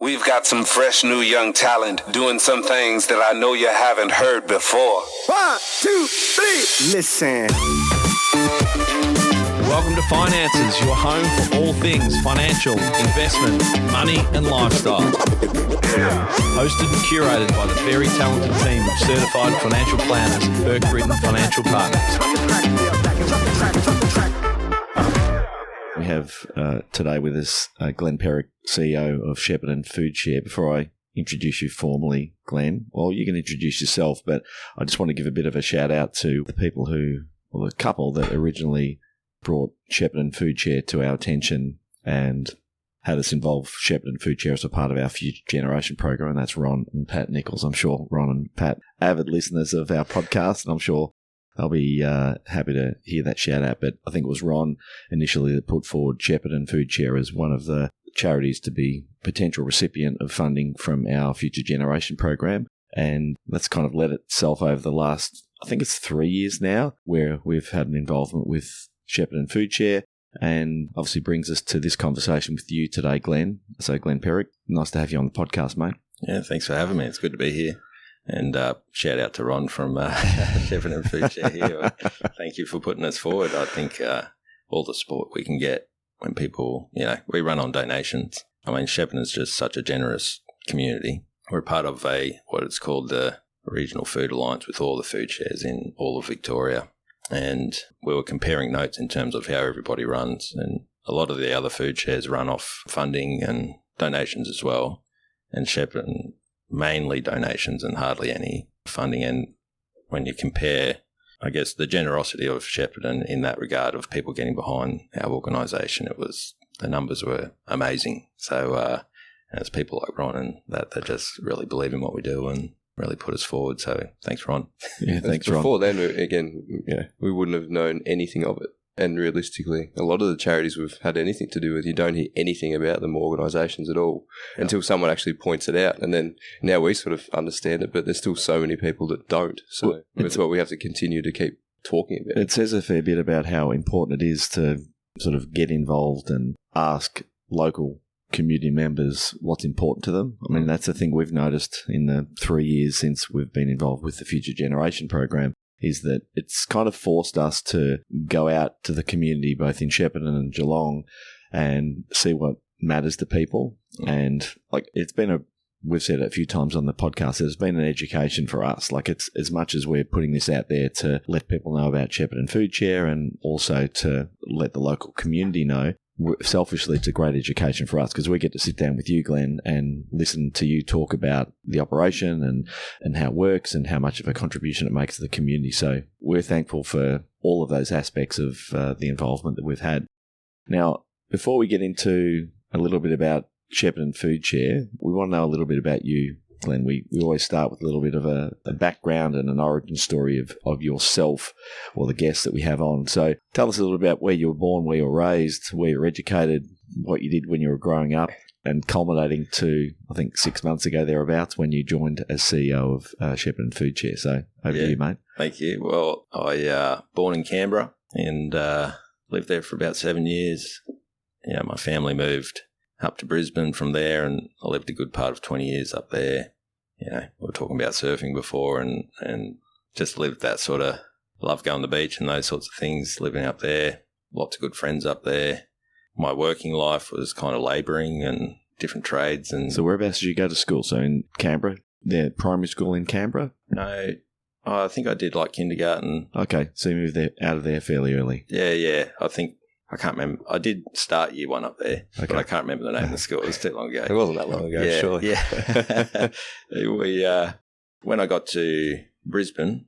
We've got some fresh new young talent doing some things that I know you haven't heard before. 1, 2, 3, listen. Welcome to Finances, your home for all things financial, investment, money and lifestyle. Hosted and curated by the very talented team of certified financial planners, Peric Financial Partners. We have today with us Glenn Peric, CEO of Shepparton Foodshare. Before I introduce you formally, Glenn, well, you can introduce yourself, but I just want to give a bit of a shout out to the people the couple that originally brought Shepparton Foodshare to our attention and had us involve Shepparton Foodshare as a part of our Future Generation program, and that's Ron and Pat Nichols. I'm sure Ron and Pat, avid listeners of our podcast, and I'm sure they'll be happy to hear that shout out. But I think it was Ron initially that put forward Shepparton Foodshare as one of the charities to be potential recipient of funding from our Future Generation program. And that's kind of led itself over the last, I think it's 3 years now, where we've had an involvement with Shepparton Foodshare, and obviously brings us to this conversation with you today, Glenn. So, Glenn Peric, nice to have you on the podcast, mate. Yeah, thanks for having me. It's good to be here. And shout out to Ron from Shepparton Foodshare here. Thank you for putting us forward. I think all the support we can get when people, we run on donations. I mean, Shepparton is just such a generous community. We're part of what it's called the Regional Food Alliance with all the food shares in all of Victoria. And we were comparing notes in terms of how everybody runs. And a lot of the other food shares run off funding and donations as well. And Shepparton, mainly donations and hardly any funding. And when you compare, I guess, the generosity of Shepparton in that regard of people getting behind our organisation, the numbers were amazing. So it's people like Ron and that just really believe in what we do and really put us forward. So thanks, Ron. Yeah, thanks, Ron. Before then, we wouldn't have known anything of it. And realistically, a lot of the charities we've had anything to do with, you don't hear anything about them organisations at all until someone actually points it out. And then now we sort of understand it, but there's still so many people that don't. So that's what we have to continue to keep talking about. It says a fair bit about how important it is to sort of get involved and ask local community members what's important to them. I mean, that's the thing we've noticed in the 3 years since we've been involved with the Future Generation program, is that it's kind of forced us to go out to the community, both in Shepparton and Geelong, and see what matters to people. And we've said it a few times on the podcast, it's been an education for us. Like, it's as much as we're putting this out there to let people know about Shepparton Foodshare and also to let the local community know, selfishly, it's a great education for us because we get to sit down with you, Glenn, and listen to you talk about the operation and how it works and how much of a contribution it makes to the community. So we're thankful for all of those aspects of the involvement that we've had. Now, before we get into a little bit about Shepparton Foodshare, we want to know a little bit about you, Glenn. We always start with a little bit of a background and an origin story of yourself or the guests that we have on. So tell us a little about where you were born, where you were raised, where you were educated, what you did when you were growing up, and culminating to, I think, 6 months ago thereabouts when you joined as CEO of Shepparton Foodshare. So over to you, mate. Thank you. Well, I born in Canberra and lived there for about 7 years. My family moved up to Brisbane from there, and I lived a good part of 20 years up there. We were talking about surfing before and just lived that sort of, love going to the beach and those sorts of things, living up there. Lots of good friends up there. My working life was kind of labouring and different trades. And so whereabouts did you go to school? So in Canberra? The primary school in Canberra? No, I think I did like kindergarten. Okay, so you moved out of there fairly early. Yeah. I can't remember. I did start year one up there, but I can't remember the name of the school. It was too long ago. It wasn't that long ago, sure. Yeah. When I got to Brisbane,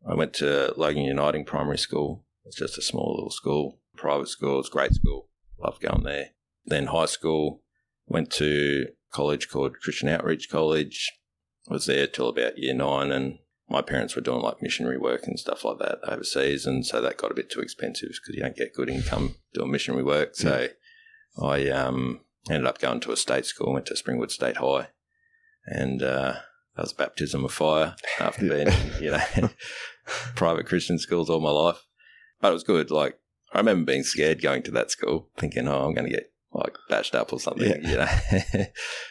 I went to Logan Uniting Primary School. It's just a small little school, private school. It's a great school. Loved going there. Then high school, went to college called Christian Outreach College. I was there till about year 9, and my parents were doing like missionary work and stuff like that overseas, and so that got a bit too expensive because you don't get good income doing missionary work. So I ended up going to a state school, went to Springwood State High, and that was a baptism of fire after being private Christian schools all my life. But it was good. Like, I remember being scared going to that school, thinking, I'm going to get like bashed up or something, you know.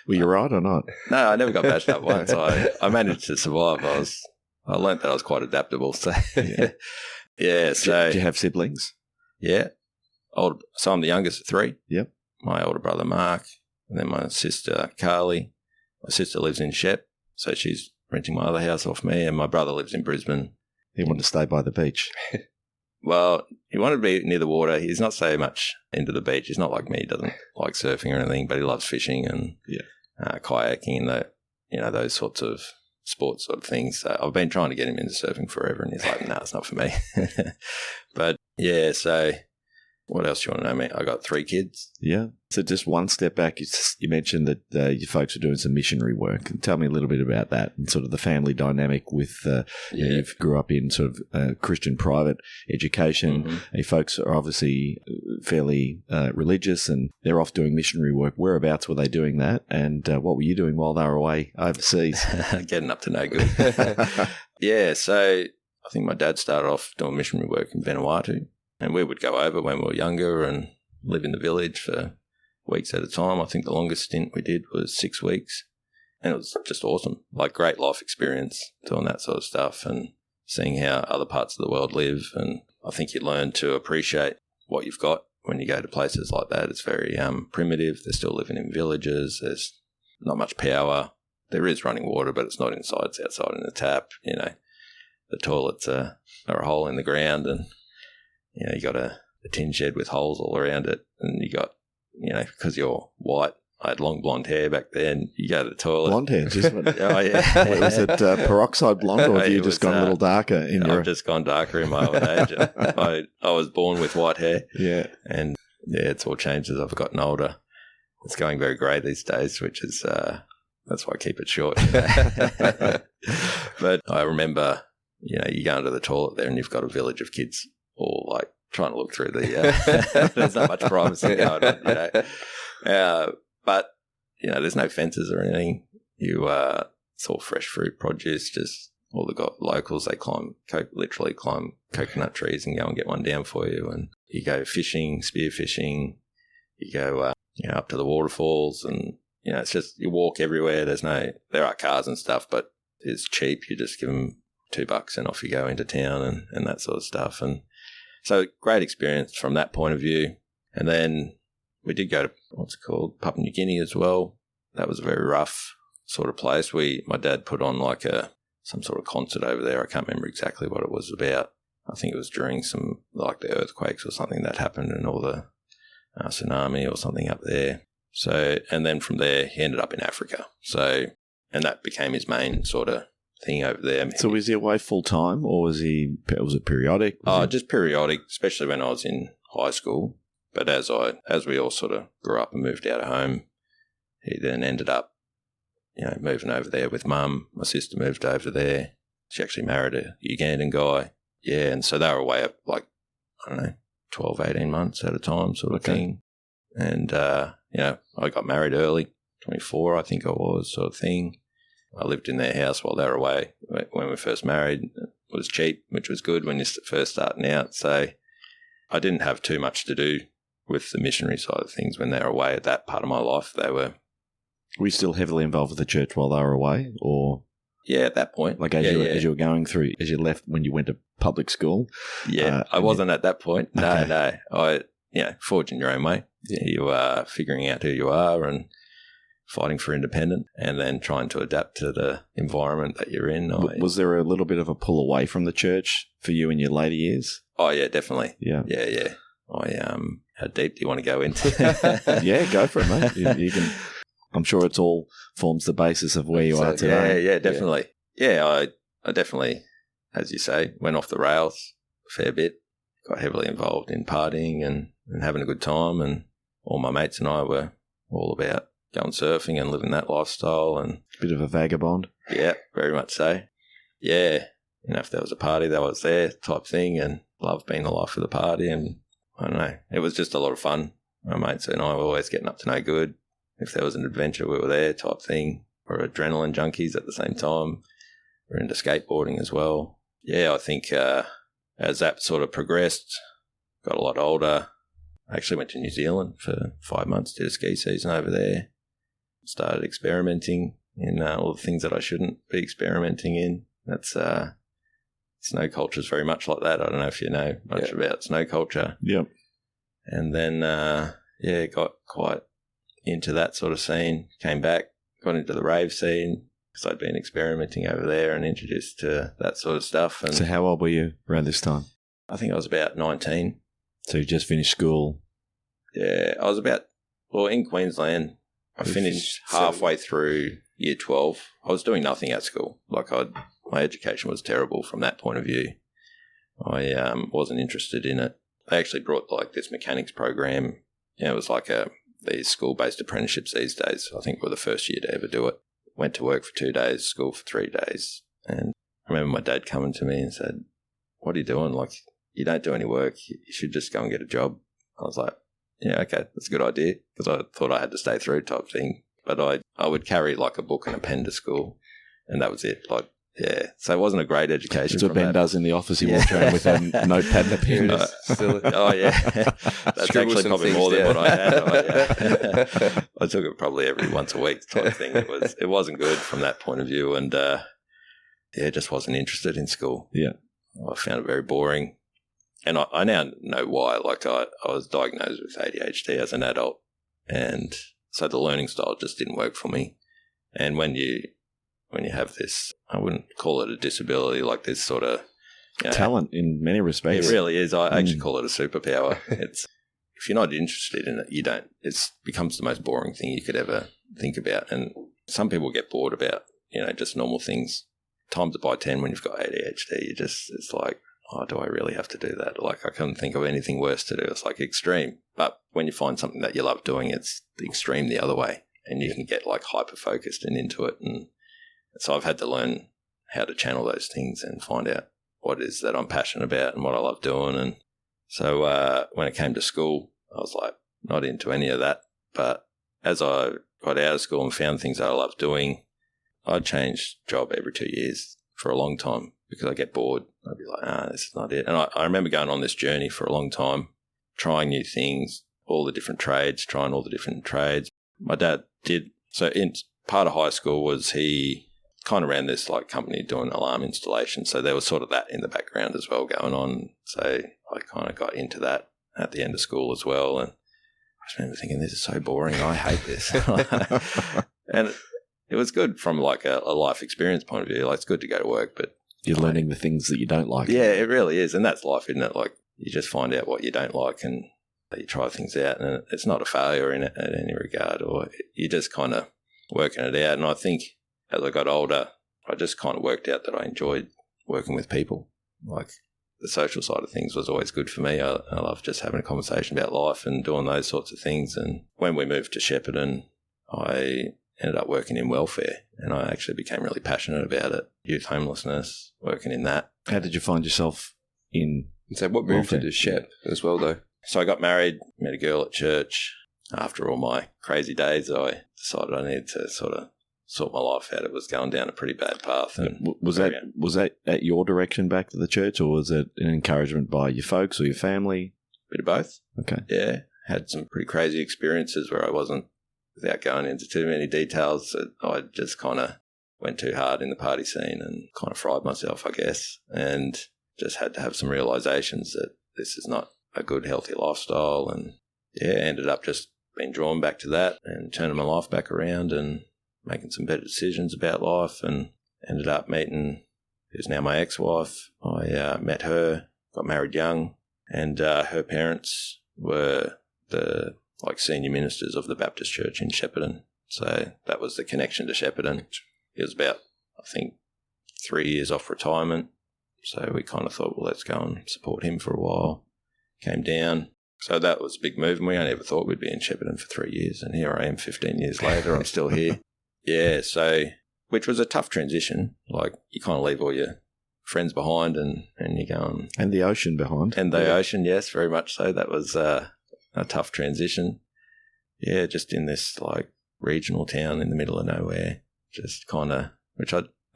Were you right or not? No, I never got bashed up once. I managed to survive. I learned that I was quite adaptable. So, yeah. So, do you have siblings? Yeah. So I'm the youngest of three. Yep. My older brother, Mark, and then my sister, Carly. My sister lives in Shep, so she's renting my other house off me, and my brother lives in Brisbane. He wanted to stay by the beach. Well, he wanted to be near the water. He's not so much into the beach. He's not like me. He doesn't like surfing or anything, but he loves fishing and kayaking and those sorts of sports sort of things. So I've been trying to get him into surfing forever, and he's like, no, it's not for me. But yeah, so what else do you want to know, mate? I got 3 kids. Yeah. So just one step back, you mentioned that you folks are doing some missionary work. And tell me a little bit about that and sort of the family dynamic with, you grew up in sort of Christian private education. Mm-hmm. You folks are obviously fairly religious and they're off doing missionary work. Whereabouts were they doing that? And what were you doing while they were away overseas? Getting up to no good. Yeah, so I think my dad started off doing missionary work in Vanuatu. And we would go over when we were younger and live in the village for weeks at a time. I think the longest stint we did was 6 weeks. And it was just awesome. Like, great life experience doing that sort of stuff and seeing how other parts of the world live. And I think you learn to appreciate what you've got when you go to places like that. It's very primitive. They're still living in villages. There's not much power. There is running water, but it's not inside. It's outside in the tap. You know, the toilets are a hole in the ground, and you know, you got a tin shed with holes all around it, and you got, you know, because you're white, I had long blonde hair back then. You go to the toilet. Blonde hair? Just oh, yeah. What, was it peroxide blonde, or have you just gone a little darker in your... I've just gone darker in my old age. I was born with white hair. Yeah. And, yeah, it's all changed as I've gotten older. It's going very grey these days, which is... that's why I keep it short. But I remember, you know, you go into the toilet there and you've got a village of kids all like trying to look through the there's not much privacy going on, you know. But, you know, there's no fences or anything. It's all fresh fruit produce, just all the locals, they literally climb coconut trees and go and get one down for you. And you go fishing, spear fishing, you go up to the waterfalls, and, you know, it's just, you walk everywhere. There are cars and stuff, but it's cheap. You just give them $2 and off you go into town and that sort of stuff. And so great experience from that point of view. And then we did go to, Papua New Guinea as well. That was a very rough sort of place. My dad put on like some sort of concert over there. I can't remember exactly what it was about. I think it was during some, like, the earthquakes or something that happened, and all the tsunami or something up there. So, and then from there he ended up in Africa. So, and that became his main sort of thing over there. So was he away full time, or was it periodic? Just periodic, especially when I was in high school. But as we all sort of grew up and moved out of home, he then ended up, you know, moving over there with Mum. My sister moved over there. She actually married a Ugandan guy. Yeah, and so they were away up like, I don't know, 12, 18 months at a time sort of thing. And, you know, I got married early, 24 I think I was, sort of thing. I lived in their house while they were away. When we first married, it was cheap, which was good when you're first starting out. So I didn't have too much to do with the missionary side of things when they were away. At that part of my life, Were you still heavily involved with the church while they were away, or? Yeah, at that point. Like as you were going through, as you left when you went to public school? Yeah, I wasn't at that point. Okay. No. Forging your own way. Yeah. You are figuring out who you are and fighting for independence, and then trying to adapt to the environment that you're in. Was there a little bit of a pull away from the church for you in your later years? Oh, yeah, definitely. Yeah. Yeah. How deep do you want to go into? Yeah, go for it, mate. You can. I'm sure it's all forms the basis of where you are today. Yeah, definitely. Yeah, I definitely, as you say, went off the rails a fair bit. Got heavily involved in partying and having a good time, and all my mates and I were all about going surfing and living that lifestyle. And bit of a vagabond. Yeah, very much so. Yeah, you know, if there was a party, that was there type thing, and loved being the life of the party. And I don't know, it was just a lot of fun. My mates and I were always getting up to no good. If there was an adventure, we were there type thing. We're adrenaline junkies at the same time. We're into skateboarding as well. Yeah, I think as that sort of progressed, got a lot older, I actually went to New Zealand for 5 months, did a ski season over there, started experimenting in all the things that I shouldn't be experimenting in. That's snow culture is very much like that. I don't know if you know much about snow culture. Yep. And then, got quite into that sort of scene, came back, got into the rave scene because I'd been experimenting over there and introduced to that sort of stuff. And So how old were you around this time? I think I was about 19. So you just finished school? Yeah, I was in Queensland. I finished halfway through year 12. I was doing nothing at school. My education was terrible from that point of view. I wasn't interested in it. They actually brought this mechanics program. It was these school-based apprenticeships these days. I think we're the first year to ever do it. Went to work for 2 days, school for 3 days. And I remember my dad coming to me and said, "What are you doing? You don't do any work. You should just go and get a job." I was like, "Yeah, okay, that's a good idea," because I thought I had to stay through type thing. But I would carry a book and a pen to school, and that was it. So it wasn't a great education. That's what Ben does in the office. He walks around with a notepad and a pen. Oh, yeah. That's actually probably more than what I had. I took it probably every once a week type thing. It wasn't good from that point of view, and just wasn't interested in school. Yeah. I found it very boring. And I now know why. I was diagnosed with ADHD as an adult, and so the learning style just didn't work for me. And when you have this, I wouldn't call it a disability, this sort of talent in many respects. It really is. I actually call it a superpower. It's if you're not interested in it, you don't. It becomes the most boring thing you could ever think about. And some people get bored about just normal things. Times it by 10 when you've got ADHD. It's like, oh, do I really have to do that? I couldn't think of anything worse to do. It's extreme. But when you find something that you love doing, it's the extreme the other way, and you can get hyper focused and into it. And so I've had to learn how to channel those things and find out what it is that I'm passionate about and what I love doing. And so when it came to school, I was not into any of that. But as I got out of school and found things that I loved doing, I'd change job every 2 years for a long time because I get bored. I'd be this is not it. And I remember going on this journey for a long time, trying new things, all the different trades, trying all the different trades. My dad did. So in part of high school was he kind of ran this company doing alarm installation. So there was sort of that in the background as well going on. So I kind of got into that at the end of school as well. And I just remember thinking, this is so boring. I hate this. And it was good from a life experience point of view. It's good to go to work, but you're learning the things that you don't like. Yeah, it really is. And that's life, isn't it? You just find out what you don't like and you try things out, and it's not a failure in any regard, or you're just kind of working it out. And I think as I got older, I just kind of worked out that I enjoyed working with people. The social side of things was always good for me. I love just having a conversation about life and doing those sorts of things. And when we moved to Shepparton, I ended up working in welfare, and I actually became really passionate about it. Youth homelessness, working in that. How did you find yourself in So what moved you to Shep as well, though? So I got married, met a girl at church. After all my crazy days, I decided I needed to sort of sort my life out. It was going down a pretty bad path. And was that at your direction back to the church, or was it an encouragement by your folks or your family? Bit of both. Okay. Yeah. Had some pretty crazy experiences where I wasn't, without going into too many details, I just kind of went too hard in the party scene and kind of fried myself, I guess, and just had to have some realizations that this is not a good, healthy lifestyle. And ended up just being drawn back to that and turning my life back around and making some better decisions about life, and ended up meeting who's now my ex-wife. I met her, got married young, and her parents were the senior ministers of the Baptist Church in Shepparton. So that was the connection to Shepparton. He was about, I think, 3 years off retirement. So we kind of thought, well, let's go and support him for a while. Came down. So that was a big move, and we only ever thought we'd be in Shepparton for 3 years, and here I am 15 years later, I'm still here. Yeah, so, which was a tough transition. You kind of leave all your friends behind and you go and the ocean behind. And the ocean, yes, very much so. That was a tough transition. Yeah, just in this regional town in the middle of nowhere, just kind of,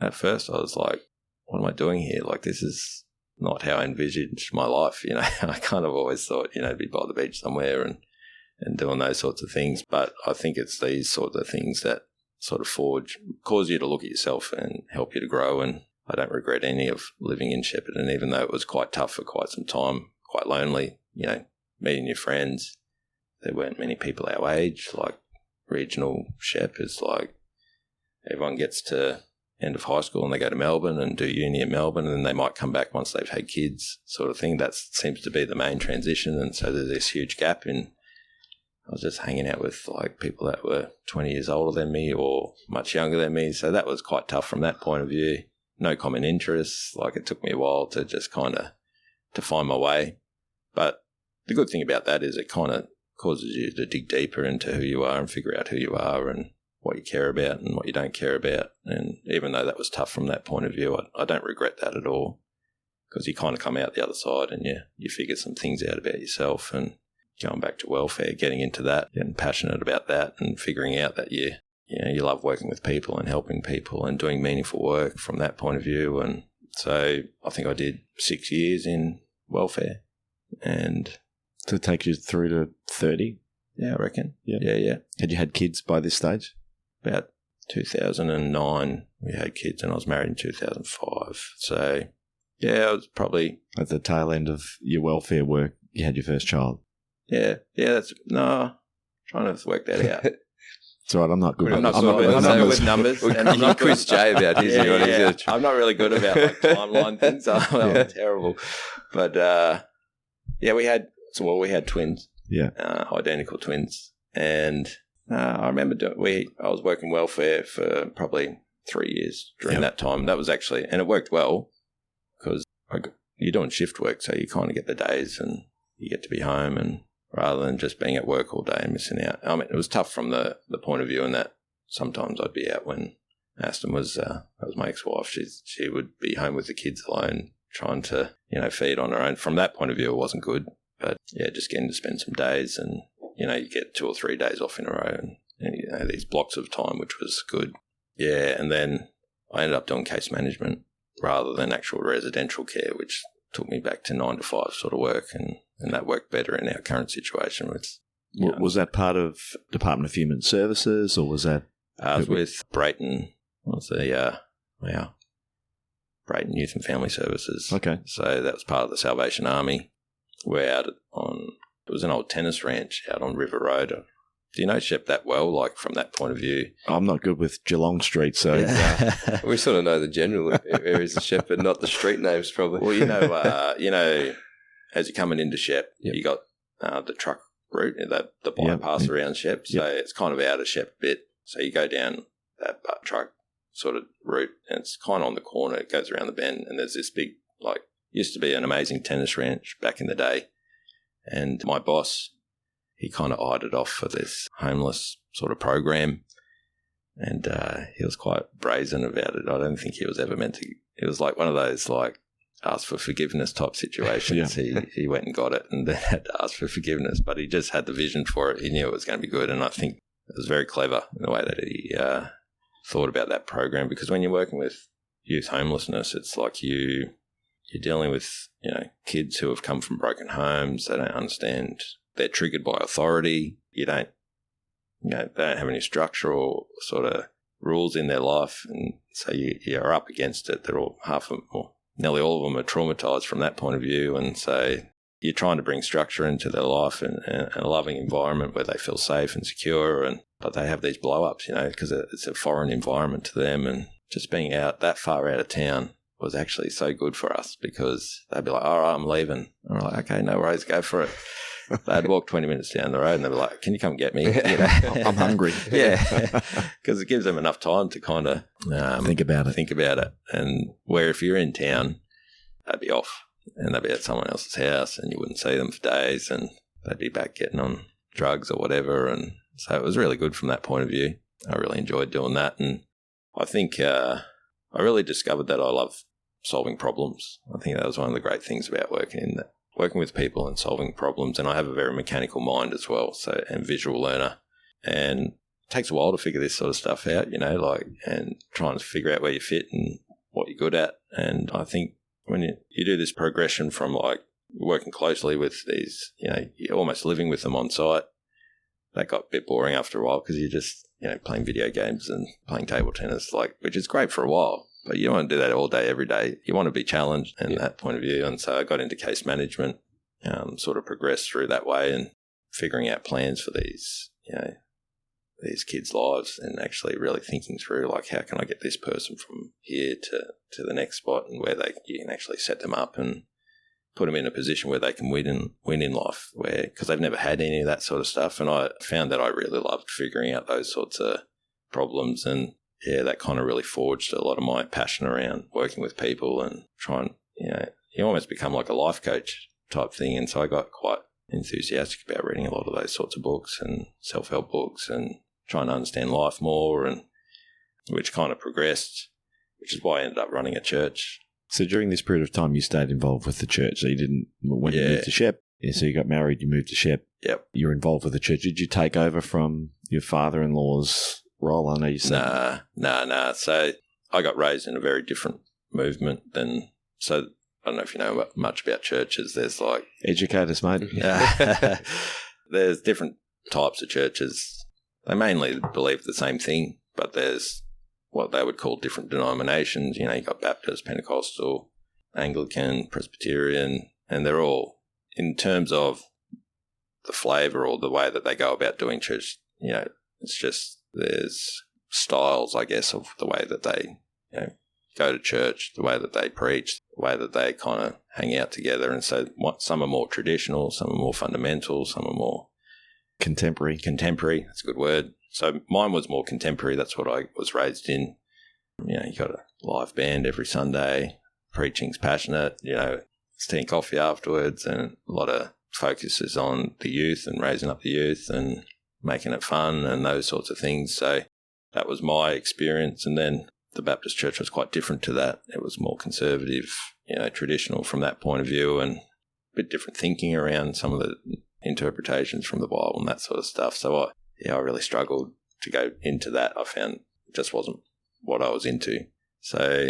at first I was like, what am I doing here? This is not how I envisaged my life. I kind of always thought, be by the beach somewhere and doing those sorts of things. But I think it's these sort of things that sort of cause you to look at yourself and help you to grow. And I don't regret any of living in Shepparton, even though it was quite tough for quite some time, quite lonely, meeting new friends. There weren't many people our age, like regional Shep is like everyone gets to end of high school and they go to Melbourne and do uni in Melbourne, and then they might come back once they've had kids sort of thing. That seems to be the main transition. And so there's this huge gap I was just hanging out with like people that were 20 years older than me or much younger than me. So that was quite tough from that point of view. No common interests. Like it took me a while to just kind of to find my way. But the good thing about that is it kind of causes you to dig deeper into who you are and figure out who you are and what you care about and what you don't care about. And even though that was tough from that point of view, I don't regret that at all, because you kind of come out the other side and you figure some things out about yourself. And going back to welfare, getting into that, getting passionate about that and figuring out that you love working with people and helping people and doing meaningful work from that point of view. And so I think I did 6 years in welfare. And to take you through to 30? Yeah, I reckon. Yeah. Had you had kids by this stage? About 2009 we had kids, and I was married in 2005. So, yeah, I was probably... At the tail end of your welfare work, you had your first child? Yeah, trying to work that out. It's all right, I'm not good I'm not good with numbers. And I'm not quiz Jay about his. I'm not really good about like timeline things. I'm terrible. But, we had twins. Yeah. Identical twins. And I remember I was working welfare for probably 3 years during that time. That was actually, and it worked well because you're doing shift work, so you kind of get the days and you get to be home, and rather than just being at work all day and missing out. I mean, it was tough from the point of view in that sometimes I'd be out when Aston was, that was my ex-wife. She would be home with the kids alone, trying to, feed on her own. From that point of view, it wasn't good. But yeah, just getting to spend some days and, you get 2 or 3 days off in a row and these blocks of time, which was good. Yeah, and then I ended up doing case management rather than actual residential care, which took me back to 9 to 5 sort of work, and that worked better in our current situation. Was that part of Department of Human Services, or was that? I was with Brayton. Was the Brayton Youth and Family Services. Okay. So that was part of the Salvation Army. We're out it was an old tennis ranch out on River Road. Do you know Shep that well, like from that point of view? I'm not good with Geelong Street, so... We sort of know the general areas of Shep, but not the street names probably. Well, as you're coming into Shep, you got the truck route, the bypass around Shep, so it's kind of out of Shep a bit. So you go down that truck sort of route, and it's kind of on the corner. It goes around the bend, and there's this big, used to be an amazing tennis ranch back in the day. And my boss, he kind of eyed it off for this homeless sort of program. And he was quite brazen about it. I don't think he was ever meant to. It was like one of those, ask for forgiveness type situations. He went and got it and then had to ask for forgiveness. But he just had the vision for it. He knew it was going to be good. And I think it was very clever in the way that he thought about that program. Because when you're working with youth homelessness, it's like you're dealing with, kids who have come from broken homes. They don't understand. They're triggered by authority. They don't have any structural sort of rules in their life. And so you're up against it. They're all nearly all of them are traumatized from that point of view. And so you're trying to bring structure into their life and a loving environment where they feel safe and secure. But they have these blow-ups, because it's a foreign environment to them. And just being out that far out of town was actually so good for us, because they'd be like, all right, I'm leaving. And we're like, okay, no worries, go for it. They'd walk 20 minutes down the road and they'd be like, can you come get me? I'm hungry. Yeah, because it gives them enough time to kind of think about it. And where if you're in town, they'd be off and they'd be at someone else's house and you wouldn't see them for days, and they'd be back getting on drugs or whatever. And so it was really good from that point of view. I really enjoyed doing that. And I think I really discovered that I love solving problems. I think that was one of the great things about working with people and solving problems. And I have a very mechanical mind as well, and visual learner. And it takes a while to figure this sort of stuff out, and trying to figure out where you fit and what you're good at. And I think when you do this progression from like working closely with these, you're almost living with them on site, that got a bit boring after a while because you're just, playing video games and playing table tennis, which is great for a while. But you don't want to do that all day, every day. You want to be challenged in that point of view. And so I got into case management, sort of progressed through that way and figuring out plans for these kids' lives and actually really thinking through, like, how can I get this person from here to the next spot and where you can actually set them up and put them in a position where they can win in life, because they've never had any of that sort of stuff. And I found that I really loved figuring out those sorts of problems, and that kind of really forged a lot of my passion around working with people and trying, you almost become like a life coach type thing. And so I got quite enthusiastic about reading a lot of those sorts of books and self-help books and trying to understand life more, and which kind of progressed, which is why I ended up running a church. So during this period of time, you stayed involved with the church. So you didn't, when you moved to Shep, so you got married, you moved to Shep. Yep. You're involved with the church. Did you take over from your father-in-law's role? I know you said. Nah. So I got raised in a very different movement than, so I don't know if you know much about churches. There's like... Educate us, mate. There's different types of churches. They mainly believe the same thing, but there's what they would call different denominations. You got Baptist, Pentecostal, Anglican, Presbyterian, and they're all, in terms of the flavour or the way that they go about doing church, it's just, there's styles, I guess, of the way that they, go to church, the way that they preach, the way that they kind of hang out together. And so some are more traditional, some are more fundamental, some are more contemporary. That's a good word. So mine was more contemporary. That's what I was raised in. You got a live band every Sunday. Preaching's passionate. It's tea and coffee afterwards, and a lot of focus is on the youth and raising up the youth and making it fun and those sorts of things. So that was my experience. And then the Baptist church was quite different to that. It was more conservative, traditional from that point of view, and a bit different thinking around some of the interpretations from the Bible and that sort of stuff. So I really struggled to go into that. I found it just wasn't what I was into. So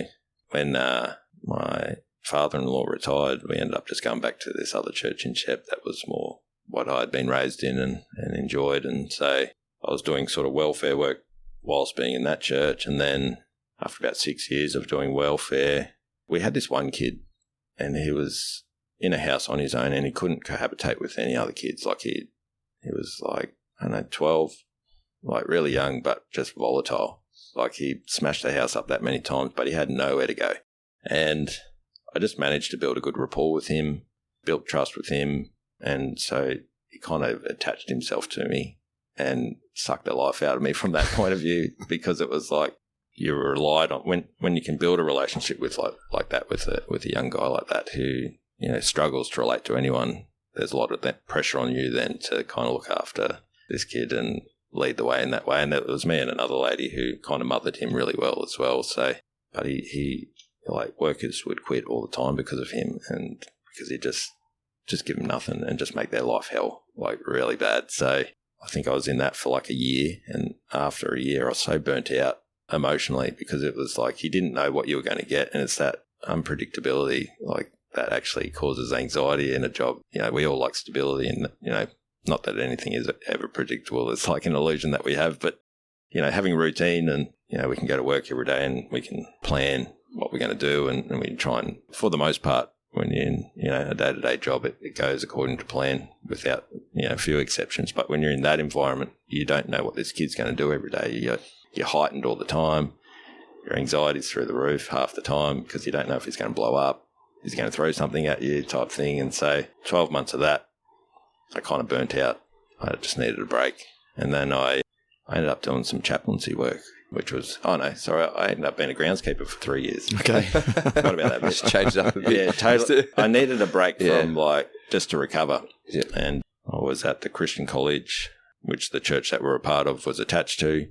when my father-in-law retired, we ended up just going back to this other church in Shep that was more what I'd been raised in and enjoyed. And so I was doing sort of welfare work whilst being in that church. And then after about 6 years of doing welfare, we had this one kid, and he was in a house on his own, and he couldn't cohabitate with any other kids. Like he was like, I don't know, 12, like really young, but just volatile. Like he smashed the house up that many times, but he had nowhere to go. And I just managed to build a good rapport with him, built trust with him. And so he kind of attached himself to me and sucked the life out of me from that point of view, because it was like you relied on, when you can build a relationship with like that with a young guy like that who, struggles to relate to anyone, there's a lot of that pressure on you then to kind of look after this kid and lead the way in that way. And it was me and another lady who kind of mothered him really well as well. So, but he like workers would quit all the time because of him, and because he just give them nothing and just make their life hell, like really bad. So I think I was in that for like a year, and after a year I was so burnt out emotionally, because it was like you didn't know what you were going to get, and it's that unpredictability, like that actually causes anxiety in a job. We all like stability, and not that anything is ever predictable. It's like an illusion that we have, but having routine, and we can go to work every day and we can plan what we're going to do, and we try and, for the most part, when you're in a day-to-day job, it goes according to plan without a few exceptions. But when you're in that environment, you don't know what this kid's going to do every day. You're heightened all the time. Your anxiety's through the roof half the time, because you don't know if he's going to blow up, he's going to throw something at you type thing. And so 12 months of that, I kind of burnt out. I just needed a break. And then I ended up doing some chaplaincy work, which was, I ended up being a groundskeeper for 3 years. Okay. Forgot about that bit. Just changed up a bit. Yeah, totally. I needed a break from just to recover. Yeah. And I was at the Christian college, which the church that we're a part of was attached to.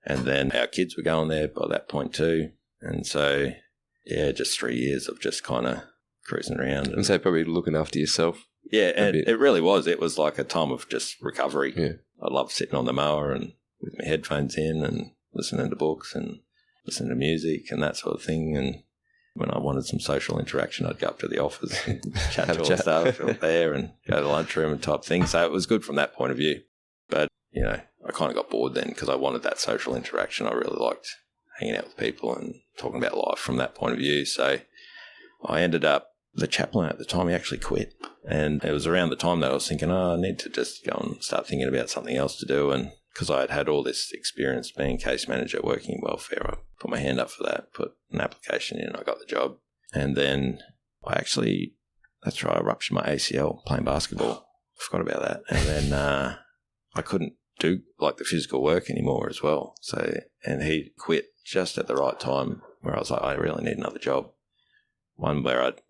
And then our kids were going there by that point too. And so, just 3 years of just kind of cruising around. And so probably looking after yourself. Yeah, and it really was. It was like a time of just recovery. Yeah. I loved sitting on the mower and with my headphones in and listening to books and listening to music and that sort of thing. And when I wanted some social interaction, I'd go up to the office and chat to all the staff there and go to the lunchroom and type thing. So it was good from that point of view. But, you know, I kind of got bored then because I wanted that social interaction. I really liked hanging out with people and talking about life from that point of view. So I ended up, the chaplain at the time, he actually quit. And it was around the time that I was thinking, I need to just go and start thinking about something else to do. And because I had all this experience being case manager, working in welfare, I put my hand up for that, put an application in, I got the job. And then that's right, I ruptured my ACL playing basketball. I forgot about that. And then I couldn't do like the physical work anymore as well. So, and he quit just at the right time where I was like, I really need another job. One where I'd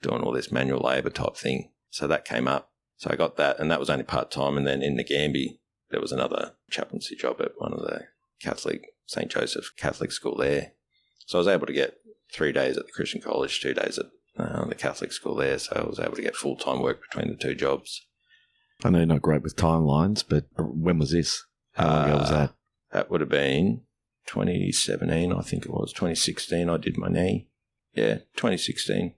doing all this manual labour type thing. So that came up. So I got that, and that was only part-time. And then in Nagambie, there was another chaplaincy job at one of the St. Joseph Catholic school there. So I was able to get 3 days at the Christian college, 2 days at the Catholic school there. So I was able to get full-time work between the two jobs. I know you're not great with timelines, but when was this? How long ago was that? That would have been 2017, I think it was. 2016, I did my knee. Yeah, 2016.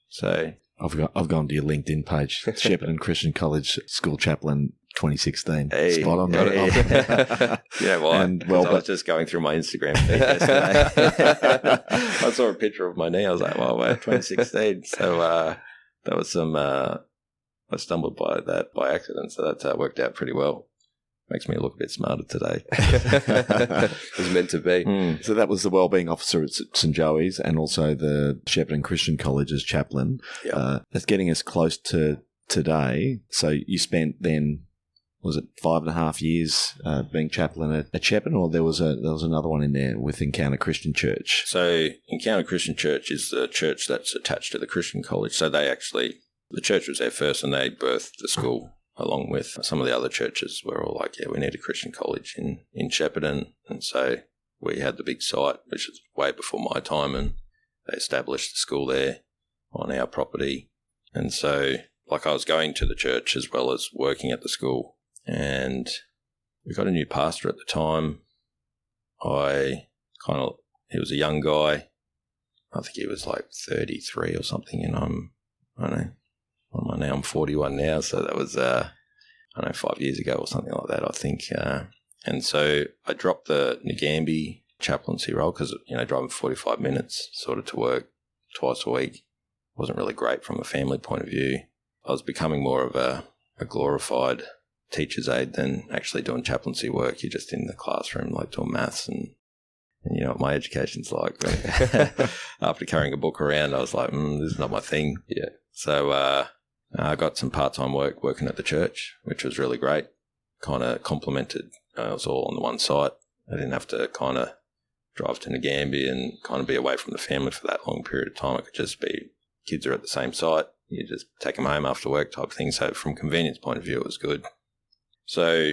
So I've gone to your LinkedIn page, Shepparton Christian College School Chaplain 2016. Hey, spot on. Yeah, well, I was just going through my Instagram feed yesterday. I saw a picture of my knee. I was like, wow, 2016. So that was I stumbled by that by accident. So that worked out pretty well. Makes me look a bit smarter today. It was meant to be. So that was the wellbeing officer at St. Joey's and also the Shepparton Christian College's chaplain. Yeah. That's getting us close to today. So you spent then, was it 5.5 years being chaplain at Shepparton, or there was another one in there with Encounter Christian Church? So Encounter Christian Church is the church that's attached to the Christian College. So the church was there first and they birthed the school. Along with some of the other churches, we're all like, yeah, we need a Christian college in Shepparton. And so we had the big site, which is way before my time, and they established the school there on our property. And so, like, I was going to the church as well as working at the school. And we got a new pastor at the time. He was a young guy. I think he was like 33 or something, and I don't know. I'm 41 now, so that was, 5 years ago or something like that, I think. And so I dropped the Nagambie chaplaincy role because, driving 45 minutes sort of to work twice a week wasn't really great from a family point of view. I was becoming more of a glorified teacher's aide than actually doing chaplaincy work. You're just in the classroom, like doing maths and you know what my education's like. After carrying a book around, I was like, this is not my thing. Yeah. So I got some part-time work working at the church, which was really great. Kind of complemented. It was all on the one site. I didn't have to kind of drive to Nagambie and kind of be away from the family for that long period of time. It could just be kids are at the same site. You just take them home after work type thing. So from convenience point of view, it was good. So,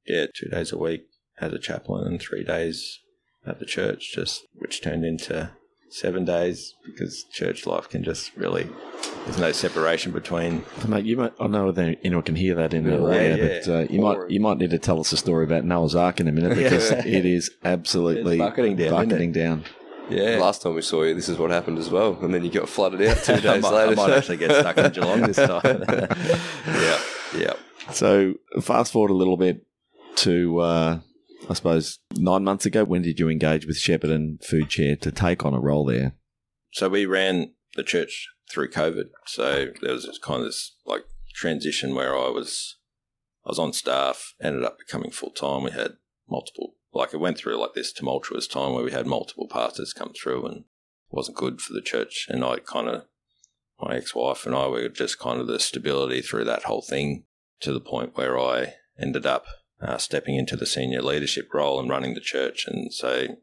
2 days a week as a chaplain and 3 days at the church, which turned into 7 days because church life can just really, there's no separation between. Mate, I know that anyone can hear that in the audio, but you might need to tell us a story about Noah's Ark in a minute because it is absolutely bucketing down. Yeah. Last time we saw you, this is what happened as well, and then you got flooded out 2 days later. I might actually get stuck in Geelong this time. Yeah. So fast forward a little bit to, I suppose, 9 months ago. When did you engage with Shepparton Foodshare to take on a role there? So we ran the church through COVID. So there was this like transition where I was on staff, ended up becoming full-time. We had multiple, it went through like this tumultuous time where we had multiple pastors come through and it wasn't good for the church. And my ex-wife and I were just kind of the stability through that whole thing to the point where I ended up stepping into the senior leadership role and running the church. And so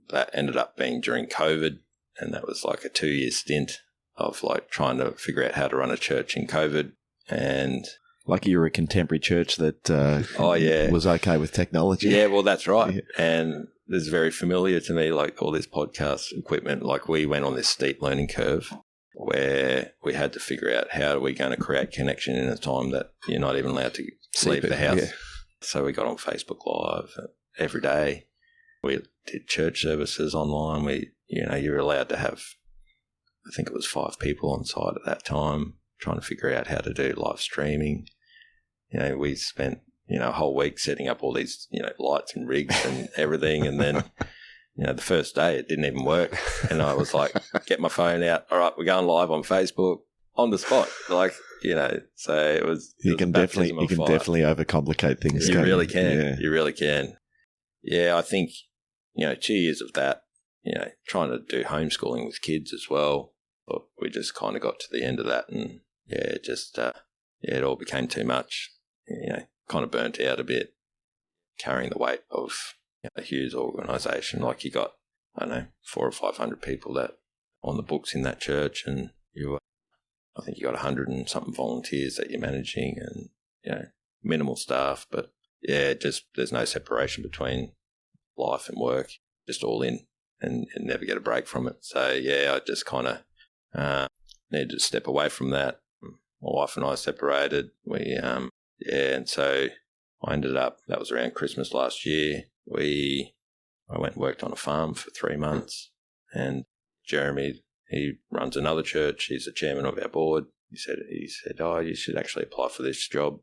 that ended up being during COVID, and that was like a 2-year stint of like trying to figure out how to run a church in COVID. And lucky you're a contemporary church that was okay with technology. Yeah, well, that's right. Yeah. And this is very familiar to me, like all this podcast equipment. Like we went on this steep learning curve where we had to figure out how are we going to create connection in a time that you're not even allowed to leave the house. Yeah. So we got on Facebook Live every day. We did church services online. You're allowed to have I think it was 5 people on site at that time, trying to figure out how to do live streaming. We spent, a whole week setting up all these, lights and rigs and everything. And then, the first day it didn't even work. And I was like, get my phone out. All right, we're going live on Facebook on the spot. So it was. You can definitely overcomplicate things. You really can. Yeah. You really can. Yeah, I think, 2 years of that, trying to do homeschooling with kids as well. But we just kind of got to the end of that, and it all became too much. Kind of burnt out a bit, carrying the weight of a huge organisation. Like, you got, 400 or 500 people that on the books in that church, and I think you got 100 and something volunteers that you're managing, and minimal staff. But just there's no separation between life and work, just all in, and never get a break from it. So I just kind of needed to step away from that. My wife and I separated. And so I ended up, that was around Christmas last year. I went and worked on a farm for 3 months, and Jeremy, he runs another church. He's the chairman of our board. He said, oh, you should actually apply for this job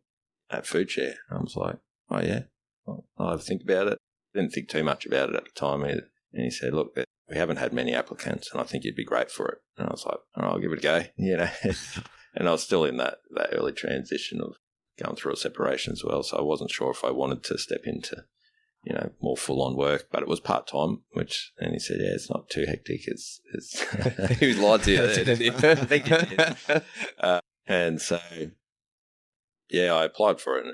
at Foodshare. I was like, oh yeah, well, I'll have to think about it. Didn't think too much about it at the time either. And he said, look, we haven't had many applicants, and I think you'd be great for it. And I was like, all right, I'll give it a go. And I was still in that early transition of going through a separation as well. So I wasn't sure if I wanted to step into, more full-on work, but it was part-time, and he said, it's not too hectic. It's He was lied to you there, didn't he? I think he did. And so, I applied for it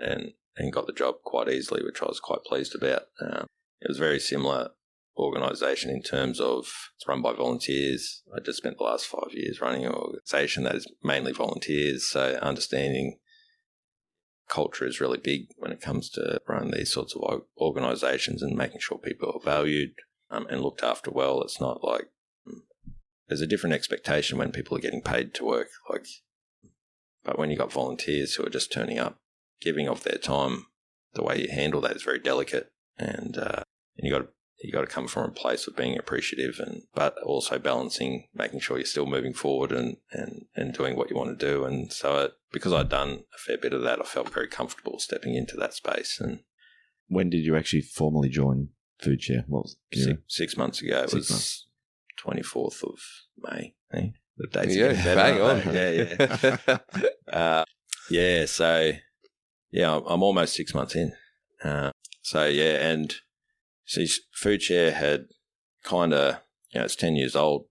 and got the job quite easily, which I was quite pleased about. It was a very similar organisation in terms of it's run by volunteers. I just spent the last 5 years running an organisation that is mainly volunteers, so understanding culture is really big when it comes to running these sorts of organisations and making sure people are valued and looked after well. It's not like there's a different expectation when people are getting paid to work, but when you got volunteers who are just turning up, giving of their time, the way you handle that is very delicate, and you got to come from a place of being appreciative, but also balancing, making sure you're still moving forward and doing what you want to do. And so because I'd done a fair bit of that, I felt very comfortable stepping into that space. And when did you actually formally join Foodshare? What was 6 months ago? It was 24th of May. The dates bang on. So I'm almost 6 months in. And see, Foodshare had kind of, it's 10 years old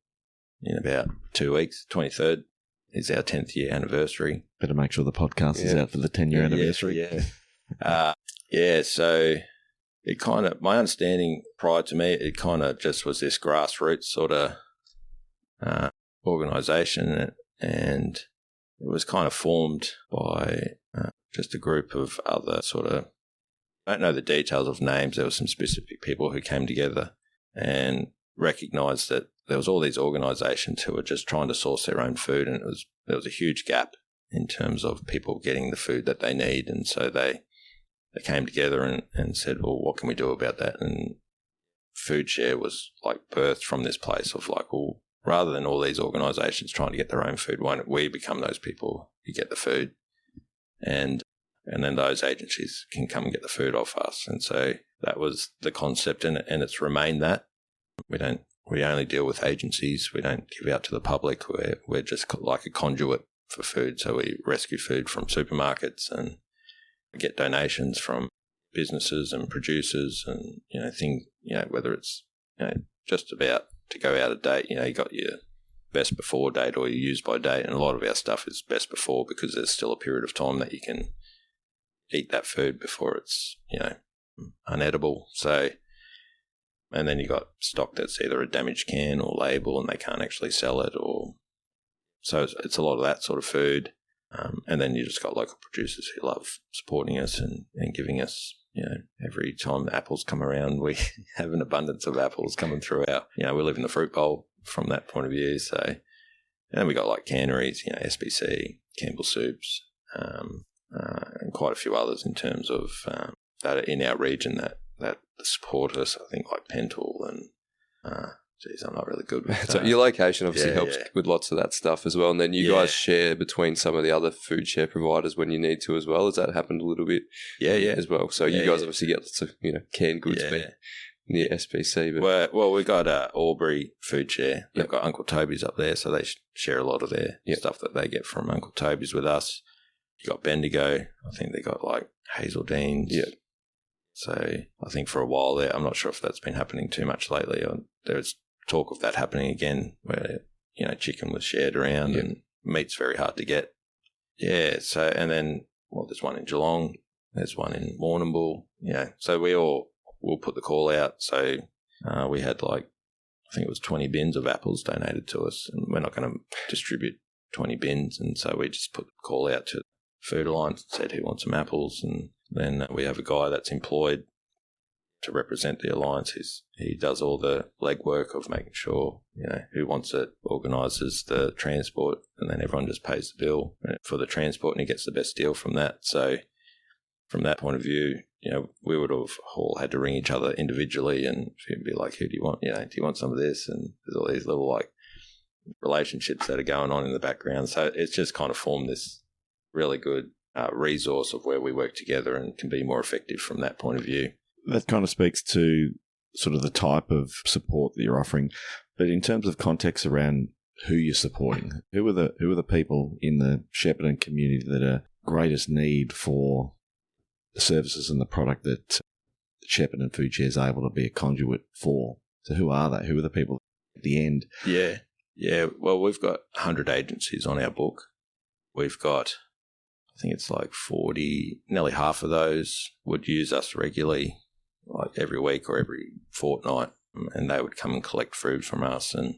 in about 2 weeks. 23rd is our 10th year anniversary. Better make sure the podcast is out for the 10-year anniversary. So it kind of, my understanding prior to me, it kind of just was this grassroots sort of organisation, and it was kind of formed by just a group of other sort of, I don't know the details of names. There were some specific people who came together and recognised that there was all these organisations who were just trying to source their own food, and there was a huge gap in terms of people getting the food that they need. And so they came together and said, well, what can we do about that? And Foodshare was birthed from this place of well, rather than all these organisations trying to get their own food, why don't we become those people who get the food? And then those agencies can come and get the food off us. And so that was the concept, and it's remained that. We only deal with agencies. We don't give out to the public. We're just like a conduit for food. So we rescue food from supermarkets and get donations from businesses and producers, and whether it's just about to go out of date. You got your best before date or your use by date, and a lot of our stuff is best before because there's still a period of time that you can eat that food before it's unedible. So, and then you got stock that's either a damaged can or label and they can't actually sell it, or so it's a lot of that sort of food. And then you just got local producers who love supporting us and giving us, every time the apples come around, we have an abundance of apples coming through we live in the fruit bowl from that point of view. So, and then we got canneries, SBC, Campbell Soups, and quite a few others in terms of that are in our region that support us. I think Pental and geez, I'm not really good with So your location obviously helps with lots of that stuff as well. And then you guys share between some of the other food share providers when you need to as well. Has that happened a little bit? Yeah. As well. So you guys obviously get lots of, canned goods near SPC. But well, we got Albury Food Share. They've got Uncle Toby's up there, so they share a lot of their stuff that they get from Uncle Toby's with us. You got Bendigo. I think they got like Hazeldene's. Yeah. So I think for a while there, I'm not sure if that's been happening too much lately. There's talk of that happening again, where chicken was shared around and meat's very hard to get. Yeah. So and then there's one in Geelong. There's one in Warrnambool. Yeah. So we'll put the call out. So we had I think it was 20 bins of apples donated to us, and we're not going to distribute 20 bins, and so we just put the call out to Food Alliance and said who wants some apples, and then we have a guy that's employed to represent the Alliance. He does all the legwork of making sure, who wants it, organises the transport, and then everyone just pays the bill for the transport and he gets the best deal from that. So from that point of view, we would have all had to ring each other individually and be like, who do you want? Do you want some of this? And there's all these little relationships that are going on in the background. So it's just kind of formed this really good resource of where we work together and can be more effective from that point of view. That kind of speaks to sort of the type of support that you're offering. But in terms of context around who you're supporting, who are the people in the Shepparton community that are greatest need for the services and the product that Shepparton Foodshare is able to be a conduit for? So who are they? Who are the people at the end? Yeah. Well, we've got 100 agencies on our book. We've got, I think it's 40, nearly half of those would use us regularly, every week or every fortnight, and they would come and collect food from us. And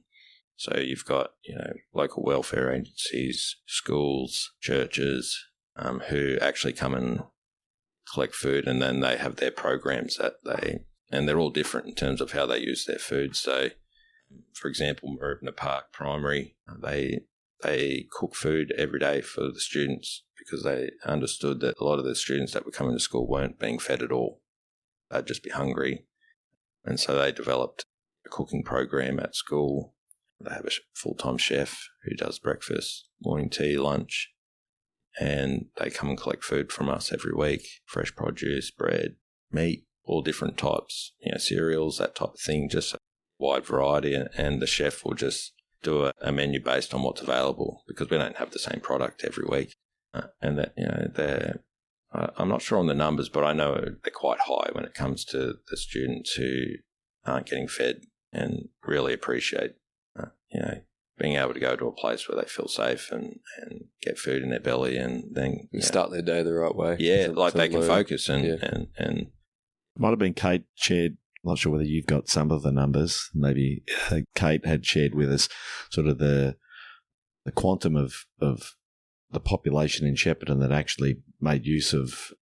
so you've got, local welfare agencies, schools, churches, who actually come and collect food, and then they have their programs and they're all different in terms of how they use their food. So, for example, Maribna Park Primary, they cook food every day for the students because they understood that a lot of the students that were coming to school weren't being fed at all. They'd just be hungry. And so they developed a cooking program at school. They have a full-time chef who does breakfast, morning tea, lunch, and they come and collect food from us every week, fresh produce, bread, meat, all different types, cereals, that type of thing, just a wide variety. And the chef will just do a menu based on what's available because we don't have the same product every week. And that, they're, I'm not sure on the numbers, but I know they're quite high when it comes to the students who aren't getting fed and really appreciate, being able to go to a place where they feel safe and get food in their belly and then start their day the right way. Yeah, they can focus and might have been Kate shared. I'm not sure whether you've got some of the numbers. Maybe Kate had shared with us sort of the quantum of the population in Shepparton that actually made use of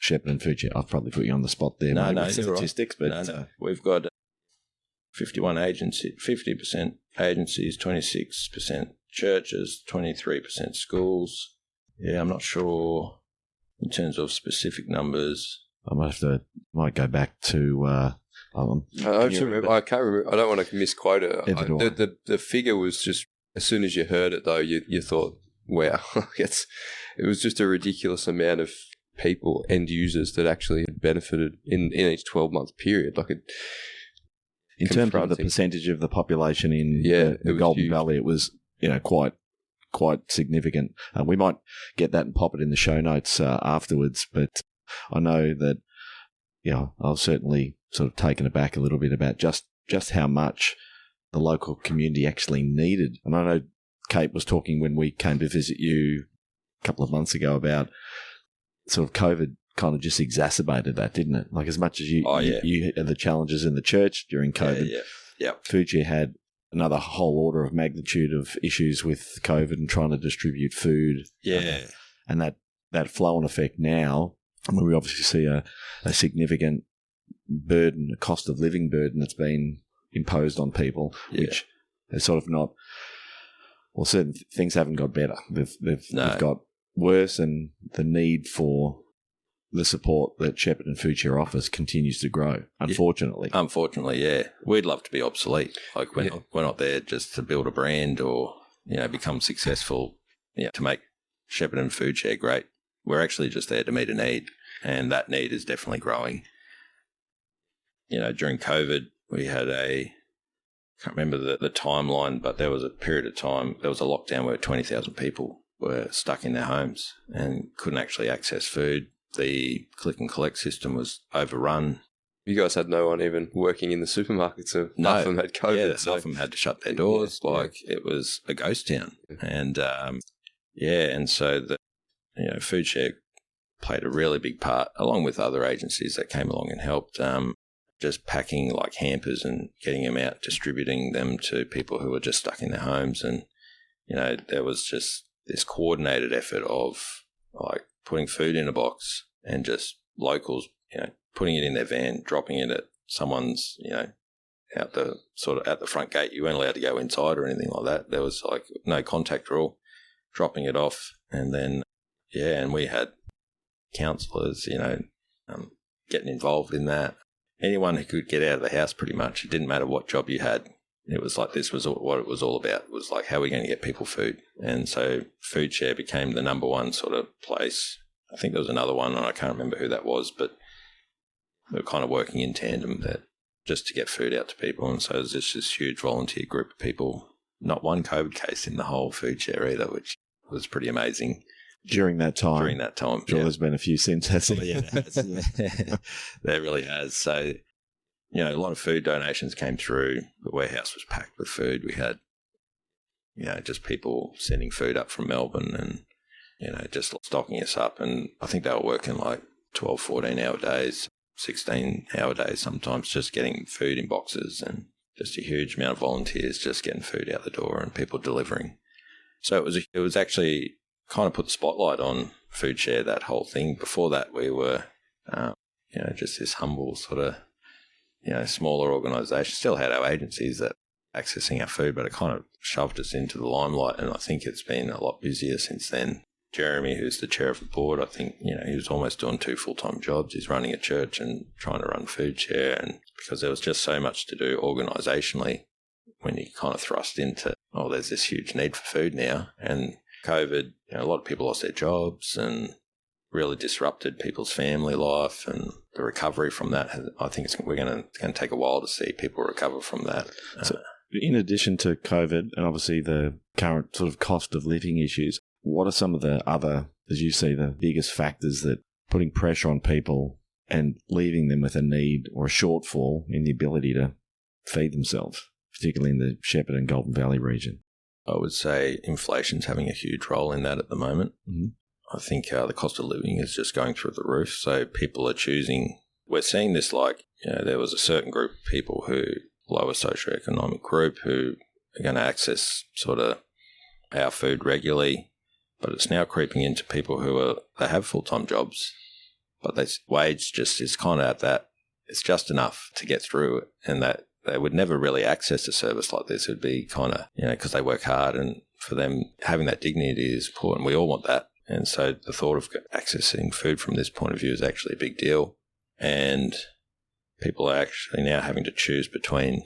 Shepparton Foodshare. I've probably put you on the spot there. No, statistics, right. but no. We've got 51 agencies, 50% agencies, 26% churches, 23% schools. Yeah, I'm not sure in terms of specific numbers. I might go back to. I can't remember. I don't want to misquote it. The figure was just, as soon as you heard it, though, you thought, wow, it was just a ridiculous amount of people, end users, that actually benefited in each 12-month period. In terms of the percentage of the population in the Goulburn Valley, it was quite significant. We might get that and pop it in the show notes afterwards, but I know that I was certainly sort of taken aback a little bit about just how much the local community actually needed. And I know Kate was talking when we came to visit you a couple of months ago about sort of COVID kind of just exacerbated that, didn't it? As much as you had the challenges in the church during COVID, Foodshare had another whole order of magnitude of issues with COVID and trying to distribute food. Yeah. And that flow-on effect now, we obviously see a significant burden, a cost of living burden that's been imposed on people, which is sort of not, well, certain things haven't got better. They've got worse, and the need for the support that Shepparton Foodshare offers continues to grow, unfortunately. Yeah. Unfortunately, yeah. We'd love to be obsolete. Like, we're not there just to build a brand or, become successful, to make Shepparton Foodshare great. We're actually just there to meet a need, and that need is definitely growing. During COVID, we had I can't remember the timeline, but there was a period of time, there was a lockdown where 20,000 people were stuck in their homes and couldn't actually access food. The click and collect system was overrun. You guys had no one even working in the supermarkets, so half of them had COVID. Yeah, half of them had to shut their doors. It was a ghost town. And, and so Foodshare played a really big part, along with other agencies that came along and helped, just packing like hampers and getting them out, distributing them to people who were just stuck in their homes. And, there was just this coordinated effort of like putting food in a box and just locals, putting it in their van, dropping it at someone's, out the front gate. You weren't allowed to go inside or anything like that. There was like no contact rule, dropping it off. And then, and we had counsellors, getting involved in that. Anyone who could get out of the house, pretty much. It didn't matter what job you had. It was like this was what it was all about. It was like, how are we going to get people food? And so Foodshare became the number one sort of place. I think there was another one, and I can't remember who that was, but they were kind of working in tandem just to get food out to people. And so there's just this huge volunteer group of people. Not one COVID case in the whole Foodshare either, which was pretty amazing. During that time. Sure, there's been a few since, hasn't there? There really has. So, a lot of food donations came through. The warehouse was packed with food. We had, just people sending food up from Melbourne and, just stocking us up. And I think they were working like 12, 14-hour days, 16-hour days sometimes, just getting food in boxes, and just a huge amount of volunteers just getting food out the door and people delivering. So it was actually kind of put the spotlight on Foodshare, that whole thing. Before that, we were, just this humble sort of, smaller organisation. Still had our agencies that accessing our food, but it kind of shoved us into the limelight. And I think it's been a lot busier since then. Jeremy, who's the chair of the board, I think, he was almost doing 2 full-time jobs. He's running a church and trying to run Foodshare, and because there was just so much to do organisationally when you kind of thrust into, there's this huge need for food now. And COVID, a lot of people lost their jobs and really disrupted people's family life, and the recovery from that, I think it's going to take a while to see people recover from that. So in addition to COVID and obviously the current sort of cost of living issues, what are some of the other, as you see, the biggest factors that putting pressure on people and leaving them with a need or a shortfall in the ability to feed themselves, particularly in the Shepparton and Goulburn Valley region? I would say inflation's having a huge role in that at the moment. Mm-hmm. I think the cost of living is just going through the roof. So people are choosing. We're seeing this like, there was a certain group of people who, lower socioeconomic group, who are going to access sort of our food regularly, but it's now creeping into people who they have full-time jobs, but their wage just is kind of at that. It's just enough to get through it, and that they would never really access a service like this. It would be kind of, because they work hard, and for them, having that dignity is important. We all want that. And so the thought of accessing food from this point of view is actually a big deal. And people are actually now having to choose between,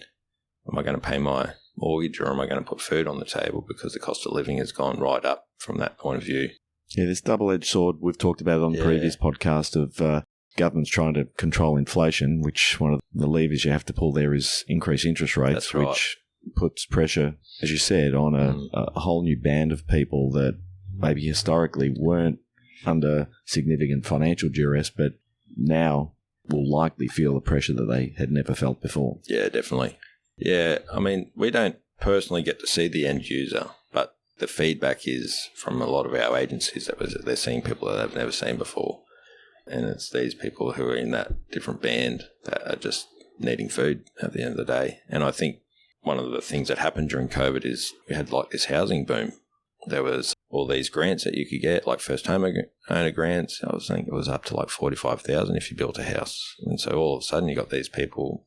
am I going to pay my mortgage or am I going to put food on the table, because the cost of living has gone right up from that point of view. Yeah, this double-edged sword, we've talked about it on the previous podcast of government's trying to control inflation, which one of the levers you have to pull there is increase interest rates, right, which puts pressure, as you said, on a whole new band of people that maybe historically weren't under significant financial duress, but now will likely feel the pressure that they had never felt before. Yeah, definitely. Yeah, I mean, we don't personally get to see the end user, but the feedback is from a lot of our agencies that they're seeing people that they've never seen before. And it's these people who are in that different band that are just needing food at the end of the day. And I think one of the things that happened during COVID is we had like this housing boom. There was all these grants that you could get, like first home owner grants. I was thinking it was up to like $45,000 if you built a house. And so all of a sudden you got these people,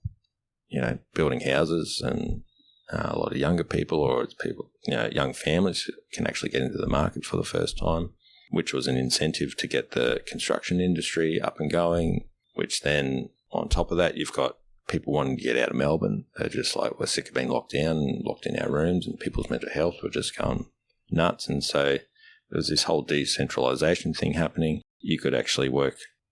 building houses, and a lot of younger people, or it's people, young families can actually get into the market for the first time. which was an incentive to get the construction industry up and going, which then on top of that, you've got people wanting to get out of Melbourne. They're just like, we're sick of being locked down and locked in our rooms, and people's mental health were just going nuts. And so there was this whole decentralisation thing happening. You could actually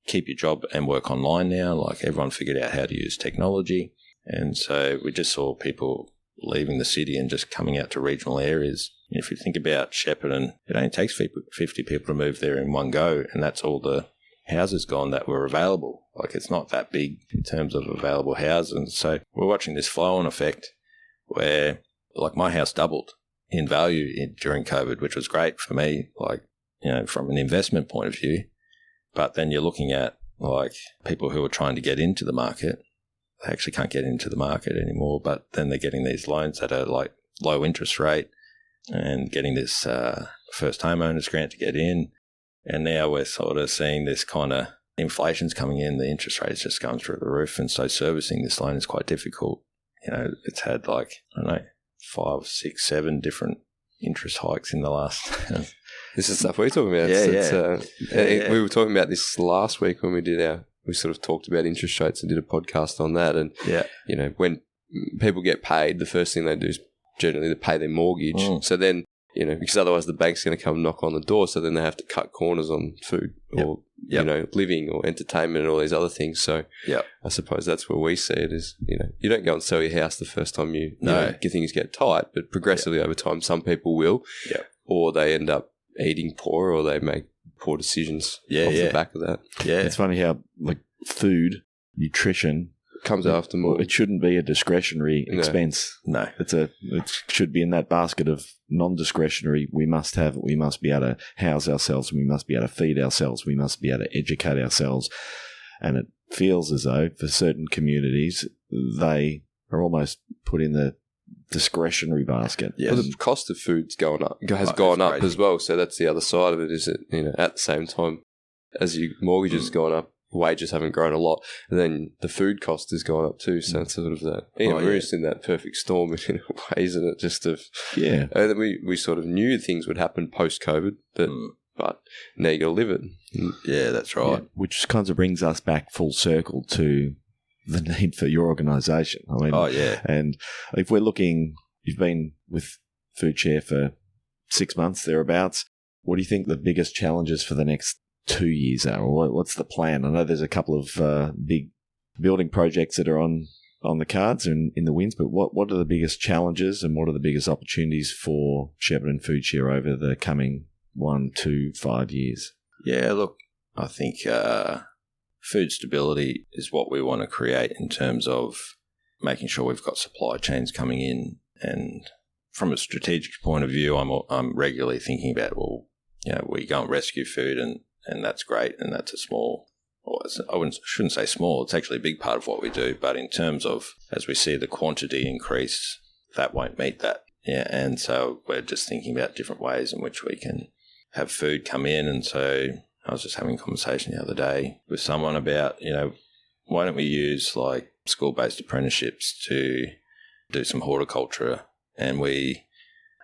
keep your job and work online now. Like, everyone figured out how to use technology. And so we just saw people leaving the city and just coming out to regional areas. If you think about Shepparton, it only takes 50 people to move there in one go, and that's all the houses gone that were available. Like, it's not that big in terms of available houses. So we're watching this flow-on effect where, like, my house doubled in value during COVID, which was great for me, like, you know, from an investment point of view. But then you're looking at, like, people who are trying to get into the market. They actually can't get into the market anymore, but then they're getting these loans at a, like, low interest rate and getting this first homeowners grant to get in. And now we're sort of seeing this kind of inflation's coming in, the interest rate's just going through the roof, and so servicing this loan is quite difficult. You know, it's had, like, I don't know, 5, 6, 7 different interest hikes in the last... This is stuff we're talking about. We were talking about this last week when we sort of talked about interest rates and did a podcast on that. And, you know, when people get paid, the first thing they do is generally to pay their mortgage. So then, you know, because otherwise the bank's going to come knock on the door. So then they have to cut corners on food or, you know, living or entertainment and all these other things. So I suppose that's where we see it is, you know, you don't go and sell your house the first time you know, things get tight, but progressively over time, some people will, or they end up eating poor, or they make poor decisions off the back of that. It's funny how, like, food, nutrition comes after more. It shouldn't be a discretionary expense. No. It should be in that basket of non-discretionary. We must have it. We must be able to house ourselves. We must be able to feed ourselves. We must be able to educate ourselves. And it feels as though for certain communities, they are almost put in the discretionary basket. Well, the cost of food's gone up as well. So that's the other side of it, is that, you know, at the same time as your mortgage has gone up, wages haven't grown a lot, and then the food cost has gone up too. So it's sort of that, you know, we're just in that perfect storm in a way, isn't it? Just of and then we sort of knew things would happen post COVID, but now you got to live it. Yeah, that's right. Which kind of brings us back full circle to the need for your organisation. I mean, and if we're looking, you've been with Foodshare for 6 months thereabouts. What do you think the biggest challenges for the next 2 years are, or what's the plan? I know there's a couple of big building projects that are on the cards and in the winds, but what are the biggest challenges and what are the biggest opportunities for Shepparton Foodshare over the coming 1 to 5 years? Yeah, look, I think food stability is what we want to create in terms of making sure we've got supply chains coming in. And from a strategic point of view, I'm regularly thinking about, well, you know, we go and rescue food and that's great, and that's a small, or shouldn't say small, it's actually a big part of what we do. But in terms of, as we see the quantity increase, that won't meet that. Yeah, and so we're just thinking about different ways in which we can have food come in. And so I was just having a conversation the other day with someone about, you know, why don't we use, like, school-based apprenticeships to do some horticulture, and we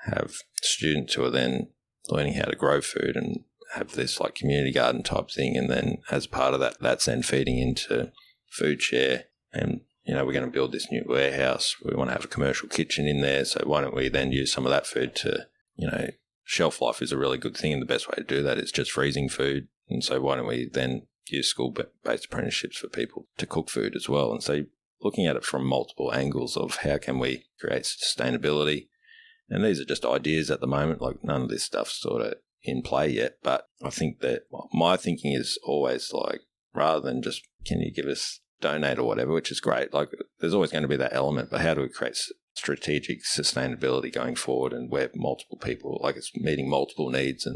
have students who are then learning how to grow food and have this, like, community garden type thing, and then as part of that, that's then feeding into Foodshare. And, you know, we're going to build this new warehouse. We want to have a commercial kitchen in there, so why don't we then use some of that food to, you know, shelf life is a really good thing, and the best way to do that is just freezing food. And so why don't we then use school-based apprenticeships for people to cook food as well? And so looking at it from multiple angles of how can we create sustainability. And these are just ideas at the moment, like none of this stuff's sort of in play yet. But I think that my thinking is always, like, rather than just, can you give us, donate or whatever, which is great, like, there's always going to be that element, but how do we create strategic sustainability going forward, and where multiple people, like, it's meeting multiple needs.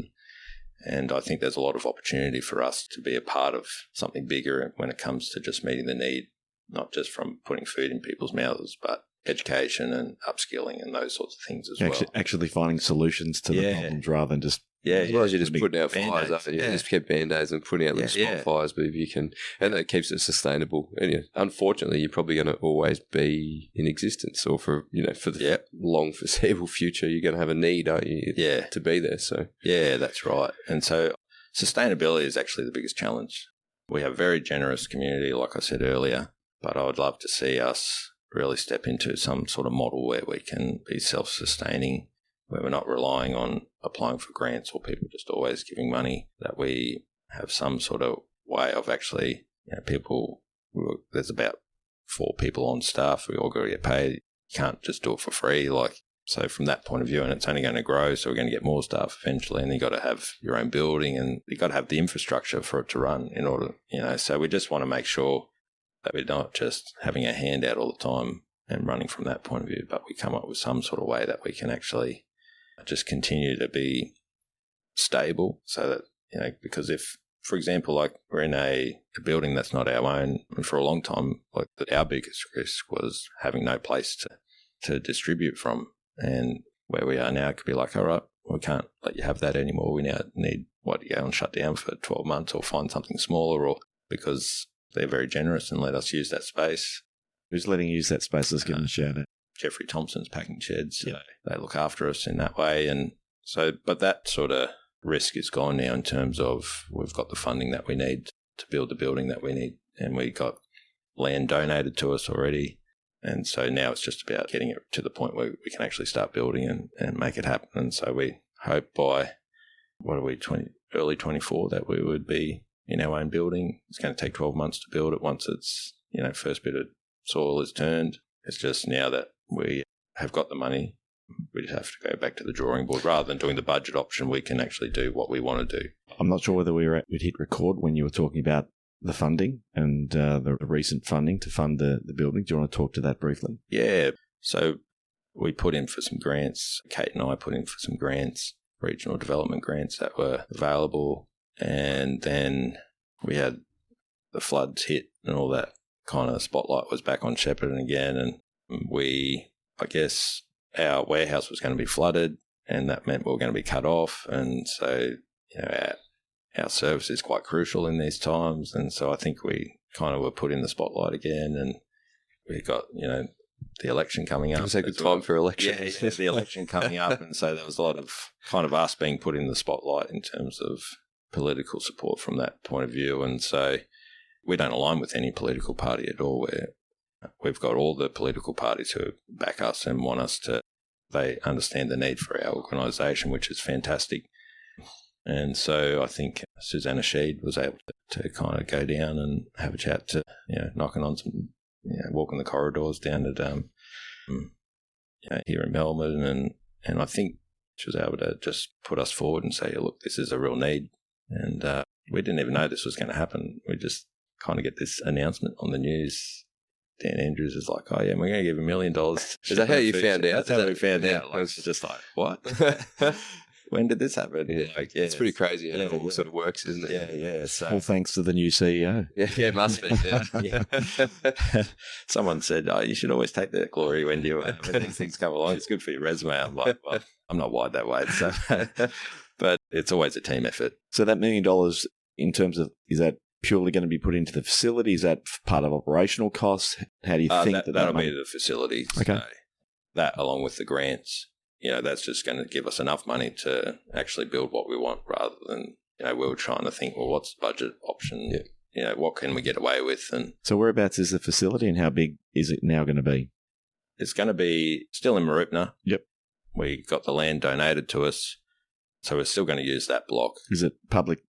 And I think there's a lot of opportunity for us to be a part of something bigger when it comes to just meeting the need, not just from putting food in people's mouths, but education and upskilling and those sorts of things as well. Actually finding solutions to the problems rather than just... as well as you're just putting out fires up, just keep band-aids and putting out little spot fires, but if you can, and that keeps it sustainable. And unfortunately, you're probably going to always be in existence, or for the long foreseeable future, you're going to have a need, aren't you? To be there. So that's right. And so sustainability is actually the biggest challenge. We have a very generous community, like I said earlier, but I would love to see us really step into some sort of model where we can be self-sustaining, where we're not relying on applying for grants or people just always giving money, that we have some sort of way of actually, there's about 4 people on staff, we all got to get paid. You can't just do it for free. So from that point of view, and it's only going to grow, so we're going to get more staff eventually, and you got to have your own building and you got to have the infrastructure for it to run in order, so we just want to make sure that we're not just having a hand out all the time and running from that point of view, but we come up with some sort of way that we can actually just continue to be stable, so that, because if, for example, like we're in a building that's not our own, and for a long time, our biggest risk was having no place to distribute from. And where we are now, it could be like, all right, we can't let you have that anymore. We now need to go and shut down for 12 months or find something smaller, or because they're very generous and let us use that space. Who's letting you use that space? Let's give them a shout out. Jeffrey Thompson's packing sheds. So they look after us in that way. And so, but that sort of risk is gone now in terms of we've got the funding that we need to build the building that we need, and we got land donated to us already. And so now it's just about getting it to the point where we can actually start building and make it happen. And so we hope by, early 24, that we would be in our own building. It's going to take 12 months to build it once it's, first bit of soil is turned. It's just now that we have got the money, we just have to go back to the drawing board. Rather than doing the budget option, we can actually do what we want to do. I'm not sure whether we'd hit record when you were talking about the funding and the recent funding to fund the building. Do you want to talk to that briefly? Yeah. So we put in for some grants. Kate and I put in for some grants, regional development grants that were available. And then we had the floods hit and all that kind of spotlight was back on Shepparton again. And our warehouse was going to be flooded, and that meant we were going to be cut off. And so, our service is quite crucial in these times, and so I think we kind of were put in the spotlight again, and we got, the election coming up. It's a good time for elections. Yeah, the election coming up, and so there was a lot of kind of us being put in the spotlight in terms of political support from that point of view, and so we don't align with any political party at all. We've got all the political parties who back us and want us to, they understand the need for our organisation, which is fantastic. And so I think Susanna Sheed was able to kind of go down and have a chat to, knocking on some, walking the corridors down at, here in Melbourne. And I think she was able to just put us forward and say, look, this is a real need. And we didn't even know this was going to happen. We just kind of get this announcement on the news. Dan Andrews is like, oh, yeah, we're going to give $1 million. Is that how you found out? That's how we found out. Like, it's just like, what? When did this happen? Yeah. It's pretty crazy how it all sort of works, isn't it? Yeah. So, all thanks to the new CEO. Yeah, it must be. Yeah. Someone said, oh, you should always take the glory when these things come along. It's good for your resume. I'm like, well, I'm not wired that way. So, but it's always a team effort. So that $1 million in terms of, is that purely going to be put into the facility? Is that part of operational costs? How do you think that'll be the facility? Okay. So that along with the grants, that's just going to give us enough money to actually build what we want, rather than, we were trying to think, well, what's the budget option? Yeah. What can we get away with? And so whereabouts is the facility, and how big is it now going to be? It's going to be still in Marupna. Yep. We got the land donated to us, so we're still going to use that block. Is it public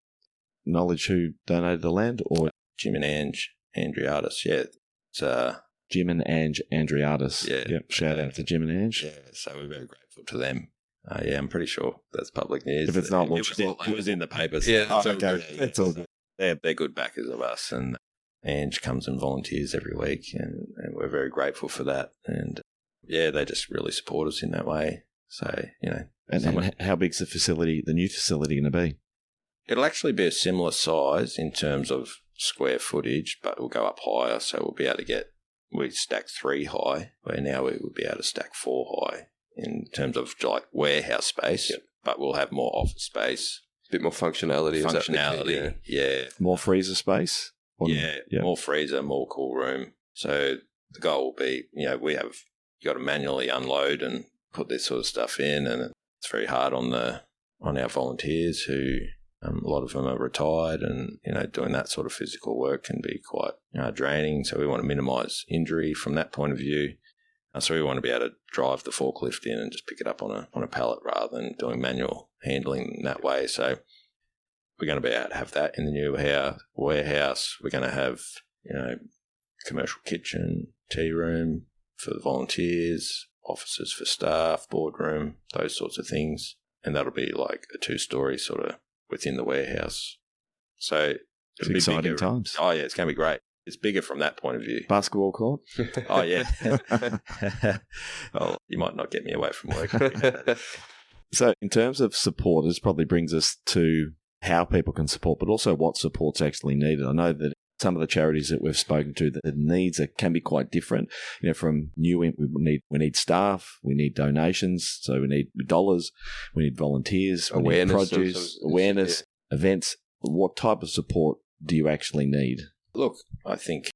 knowledge who donated the land, or Jim and Ange Andriatis? Yeah, it's Jim and Ange Andriatis. Yeah, yep. Shout out to Jim and Ange. Yeah, so we're very grateful to them. I'm pretty sure that's public news. If it's not, it was in the papers. Yeah, okay, it's all good. They're good backers of us, and Ange comes and volunteers every week, and we're very grateful for that. And they just really support us in that way. So and how big's the facility, the new facility, going to be? It'll actually be a similar size in terms of square footage, but we'll go up higher, so we'll be able to we stack 3 high, where now we would be able to stack 4 high in terms of like warehouse space, but we'll have more office space. A bit more functionality. Yeah. More freezer space? More freezer, more cool room. So the goal will be, you got to manually unload and put this sort of stuff in, and it's very hard on our volunteers who A lot of them are retired, and doing that sort of physical work can be quite draining. So we want to minimise injury from that point of view. So we want to be able to drive the forklift in and just pick it up on a pallet rather than doing manual handling in that way. So we're going to be able to have that in the new warehouse. We're going to have commercial kitchen, tea room for the volunteers, offices for staff, boardroom, those sorts of things. And that'll be like a 2-story sort of within the warehouse. So it's exciting bigger. Times. Oh, yeah, it's going to be great. It's bigger from that point of view. Basketball court? Oh, yeah. Well, you might not get me away from work. So in terms of support, this probably brings us to how people can support, but also what support's actually needed. I know that some of the charities that we've spoken to, the needs can be quite different. From new, we need staff, we need donations, so we need dollars, we need volunteers, awareness, we need produce, awareness, events. What type of support do you actually need? Look, I think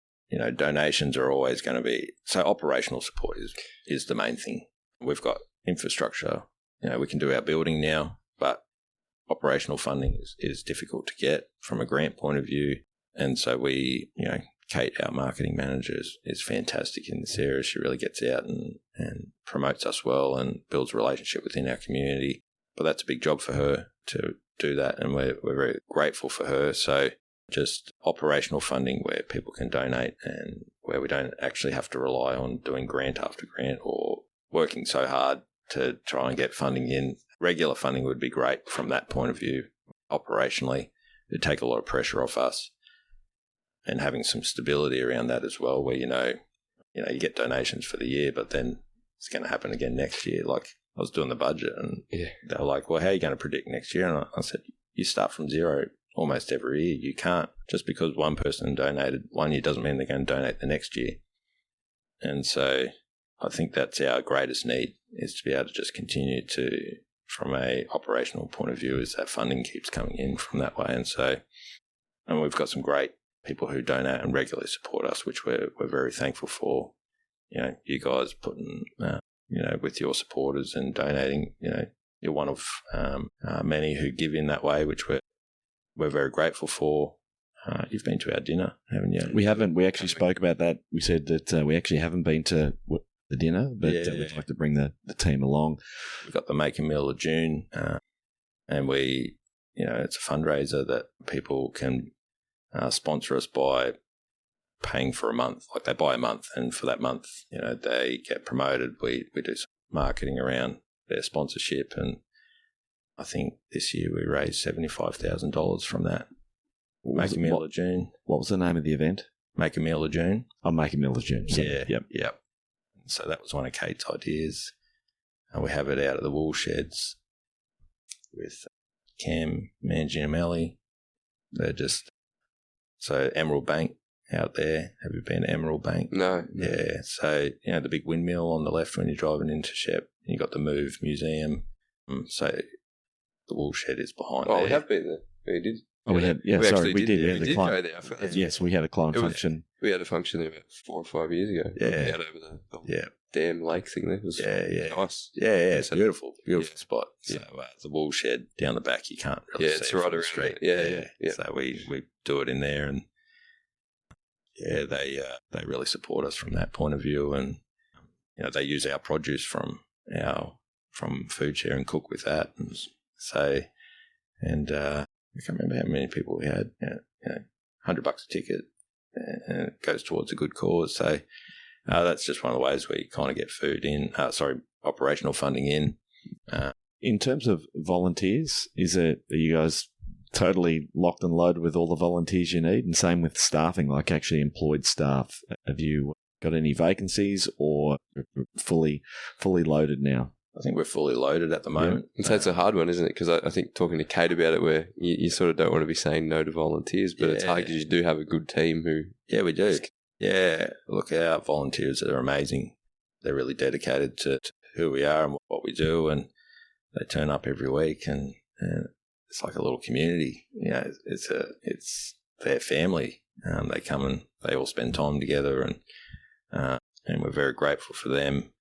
donations are always going to be so. Operational support is the main thing. We've got infrastructure. We can do our building now, but operational funding is difficult to get from a grant point of view. And so we, Kate, our marketing manager, is fantastic in this area. She really gets out and promotes us well and builds a relationship within our community. But that's a big job for her to do that, and we're very grateful for her. So just operational funding where people can donate and where we don't actually have to rely on doing grant after grant or working so hard to try and get funding in. Regular funding would be great from that point of view. Operationally, it'd take a lot of pressure off us. And having some stability around that as well, where you get donations for the year, but then it's going to happen again next year. Like I was doing the budget, and they were like, "Well, how are you going to predict next year?" And I said, "You start from zero almost every year. You can't just because one person donated one year doesn't mean they're going to donate the next year." And so I think that's our greatest need, is to be able to just continue to, from a operational point of view, is that funding keeps coming in from that way. And we've got some great people who donate and regularly support us, which we're very thankful for. You guys putting, with your supporters and donating. You're one of many who give in that way, which we're very grateful for. You've been to our dinner, haven't you? We haven't. We actually spoke about that. We said that we actually haven't been to the dinner, but we'd like to bring the team along. We've got the Make a Meal of June, and we, it's a fundraiser that people can sponsor us by paying for a month. Like they buy a month, and for that month, they get promoted. We do some marketing around their sponsorship, and I think this year we raised $75,000 from that. Make a Meal of June. What was the name of the event? Make a Meal of June. Oh, Make a Meal of June. Yep. So that was one of Kate's ideas. And we have it out at the wool sheds with Cam Mangiamelli. They're just... So Emerald Bank out there. Have you been to Emerald Bank? No. Yeah. So, the big windmill on the left when you're driving into Shep. You got the Move Museum. So the wool shed is behind there. Oh, we have been there. We did. Oh, we had. Yeah, sorry, we did. We did go there. Yes, we had a client function. We had a function there about 4 or 5 years ago. Yeah. Out over the damn lake thing there. It was nice. Yeah, it's a beautiful spot. So the wool shed down the back, you can't really see it's it right from the around street. there. Yeah. So we do it in there, and they really support us from that point of view, and they use our produce from Foodshare and cook with that, and so I can't remember how many people we had. $100 a ticket, and it goes towards a good cause. So that's just one of the ways we kind of get food in. Operational funding in. In terms of volunteers, are you guys totally locked and loaded with all the volunteers you need? And same with staffing, like actually employed staff. Have you got any vacancies, or fully loaded now? I think we're fully loaded at the moment. And so it's a hard one, isn't it? Because I think talking to Kate about it, where you sort of don't want to be saying no to volunteers, but it's hard because you do have a good team who... Yeah, we do. Yeah, look, our volunteers are amazing. They're really dedicated to who we are and what we do, and they turn up every week, and it's like a little community. It's their family. They come and they all spend time together, and we're very grateful for them.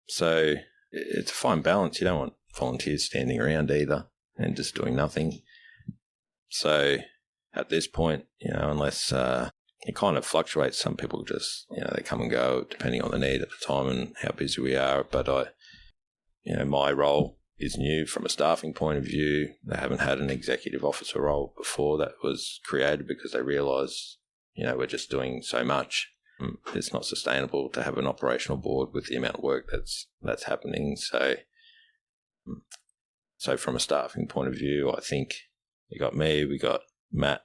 So it's a fine balance. You don't want volunteers standing around either and just doing nothing. So at this point, unless it kind of fluctuates, some people just, they come and go depending on the need at the time and how busy we are. But my role is new from a staffing point of view. They haven't had an executive officer role before. That was created because they realised, we're just doing so much. It's not sustainable to have an operational board with the amount of work that's happening. So from a staffing point of view, I think you got me, we got Matt,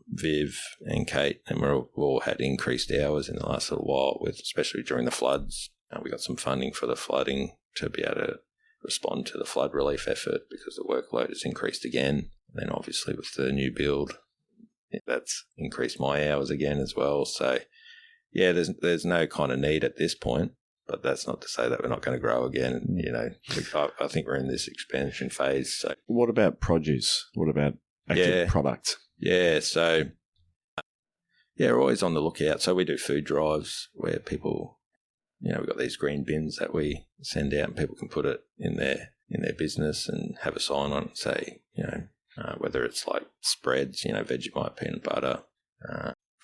Viv and Kate, and we've all had increased hours in the last little while, especially during the floods. We got some funding for the flooding to be able to respond to the flood relief effort because the workload has increased again. And then obviously with the new build, that's increased my hours again as well. So yeah, there's no kind of need at this point, but that's not to say that we're not going to grow again. I think we're in this expansion phase. So what about produce? What about actual products? Yeah, so we're always on the lookout. So we do food drives where people, we've got these green bins that we send out and people can put it in their business and have a sign on it, say, whether it's like spreads, Vegemite, peanut butter,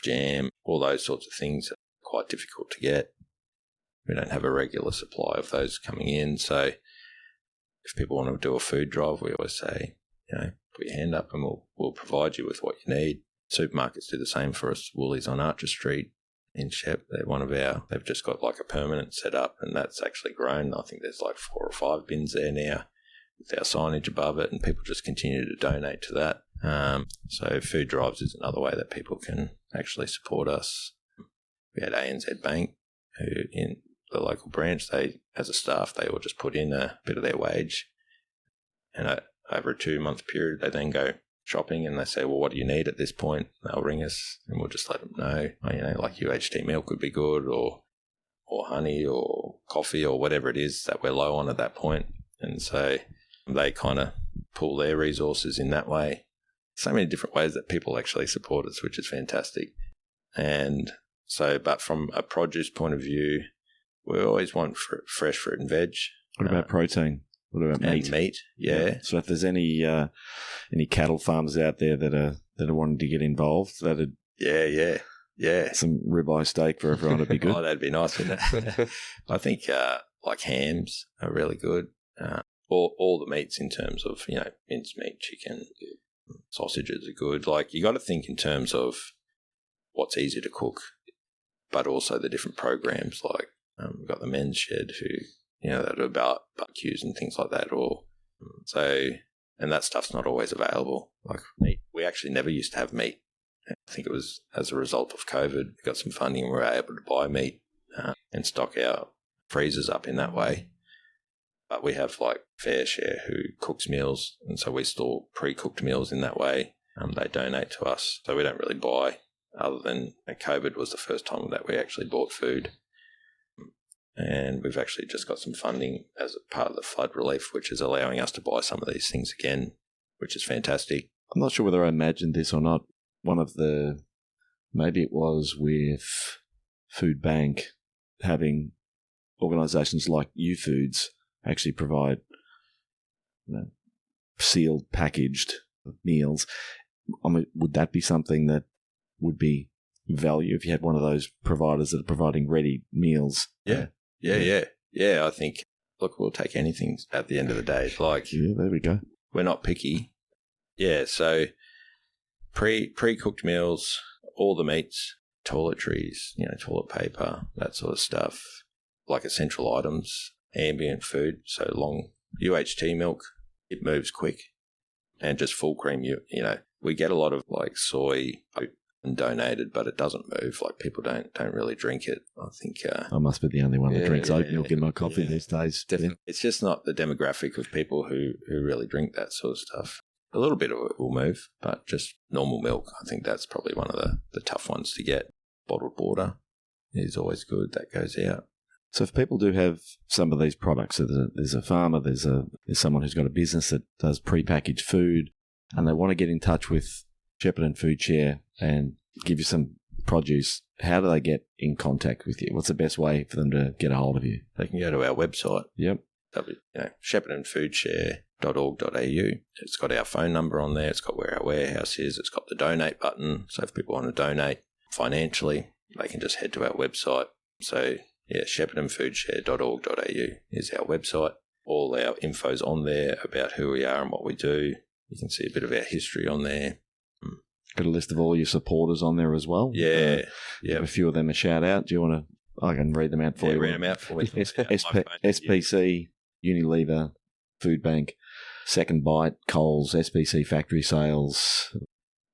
jam, all those sorts of things are quite difficult to get. We don't have a regular supply of those coming in. So if people want to do a food drive, we always say, put your hand up and we'll provide you with what you need. Supermarkets do the same for us. Woolies on Archer Street in Shep, they've just got like a permanent setup, and that's actually grown. I think there's like 4 or 5 bins there now with our signage above it, and people just continue to donate to that. So food drives is another way that people can actually support us. We had ANZ Bank, who in the local branch, as a staff, they all just put in a bit of their wage, and over a 2-month period, they then go shopping and they say, well, what do you need at this point? They'll ring us and we'll just let them know, like UHT milk would be good, or honey or coffee or whatever it is that we're low on at that point. And so they kind of pool their resources in that way. So many different ways that people actually support us, which is fantastic. And so, but from a produce point of view, we always want fresh fruit and veg. What about protein? What about meat? And meat, yeah. So if there's any cattle farmers out there that are wanting to get involved, that'd some ribeye steak for everyone would be good. Oh, that'd be nice, wouldn't it? I think like hams are really good. All the meats in terms of mincemeat, chicken, sausages are good. Like you got to think in terms of what's easy to cook, but also the different programs. Like we've got the men's shed who. That are about barbecues and things like that, and that stuff's not always available. Like meat, we actually never used to have meat. I think it was as a result of COVID, we got some funding and we were able to buy meat and stock our freezers up in that way. But we have like Fair Share who cooks meals, and so we store pre-cooked meals in that way. They donate to us, so we don't really buy, other than COVID was the first time that we actually bought food. And we've actually just got some funding as a part of the flood relief, which is allowing us to buy some of these things again, which is fantastic. I'm not sure whether I imagined this or not. Maybe it was with Food Bank having organisations like UFoods actually provide sealed, packaged meals. I mean, would that be something that would be value if you had one of those providers that are providing ready meals? Yeah. I think, look, we'll take anything at the end of the day. Like, yeah, there we go. We're not picky. Yeah, so pre-cooked meals, all the meats, toiletries, toilet paper, that sort of stuff, like essential items, ambient food, so long UHT milk, it moves quick, and just full cream, we get a lot of like soy and donated, but it doesn't move. Like people don't really drink it. I think I must be the only one that drinks oat milk in my coffee these days. Definitely. Yeah. It's just not the demographic of people who really drink that sort of stuff. A little bit of it will move, but just normal milk, I think that's probably one of the tough ones to get. Bottled water is always good. That goes out. So if people do have some of these products, so there's a farmer, there's someone who's got a business that does prepackaged food, and they want to get in touch with Shepparton Foodshare and give you some produce, how do they get in contact with you? What's the best way for them to get a hold of you? They can go to our website. Yep. sheppartonfoodshare.org.au. It's got our phone number on there. It's got where our warehouse is. It's got the donate button. So if people want to donate financially, they can just head to our website. So, sheppartonfoodshare.org.au is our website. All our info's on there about who we are and what we do. You can see a bit of our history on there. Got a list of all your supporters on there as well. Yeah. Give a few of them a shout out. Do you want to? I can read them out for you. Read them out for me. SPC, Unilever, Food Bank, Second Bite, Coles, SPC Factory Sales,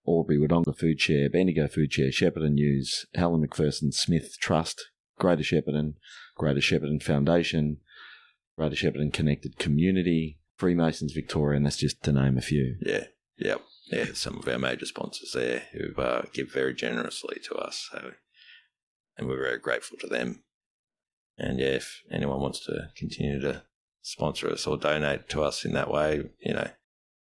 Aubrey Wodonga Foodshare, Bendigo Foodshare, Shepparton News, Helen McPherson Smith Trust, Greater Shepparton Foundation, Greater Shepparton Connected Community, Freemasons Victoria, and that's just to name a few. Yeah, some of our major sponsors there who give very generously to us, and we're very grateful to them. And if anyone wants to continue to sponsor us or donate to us in that way,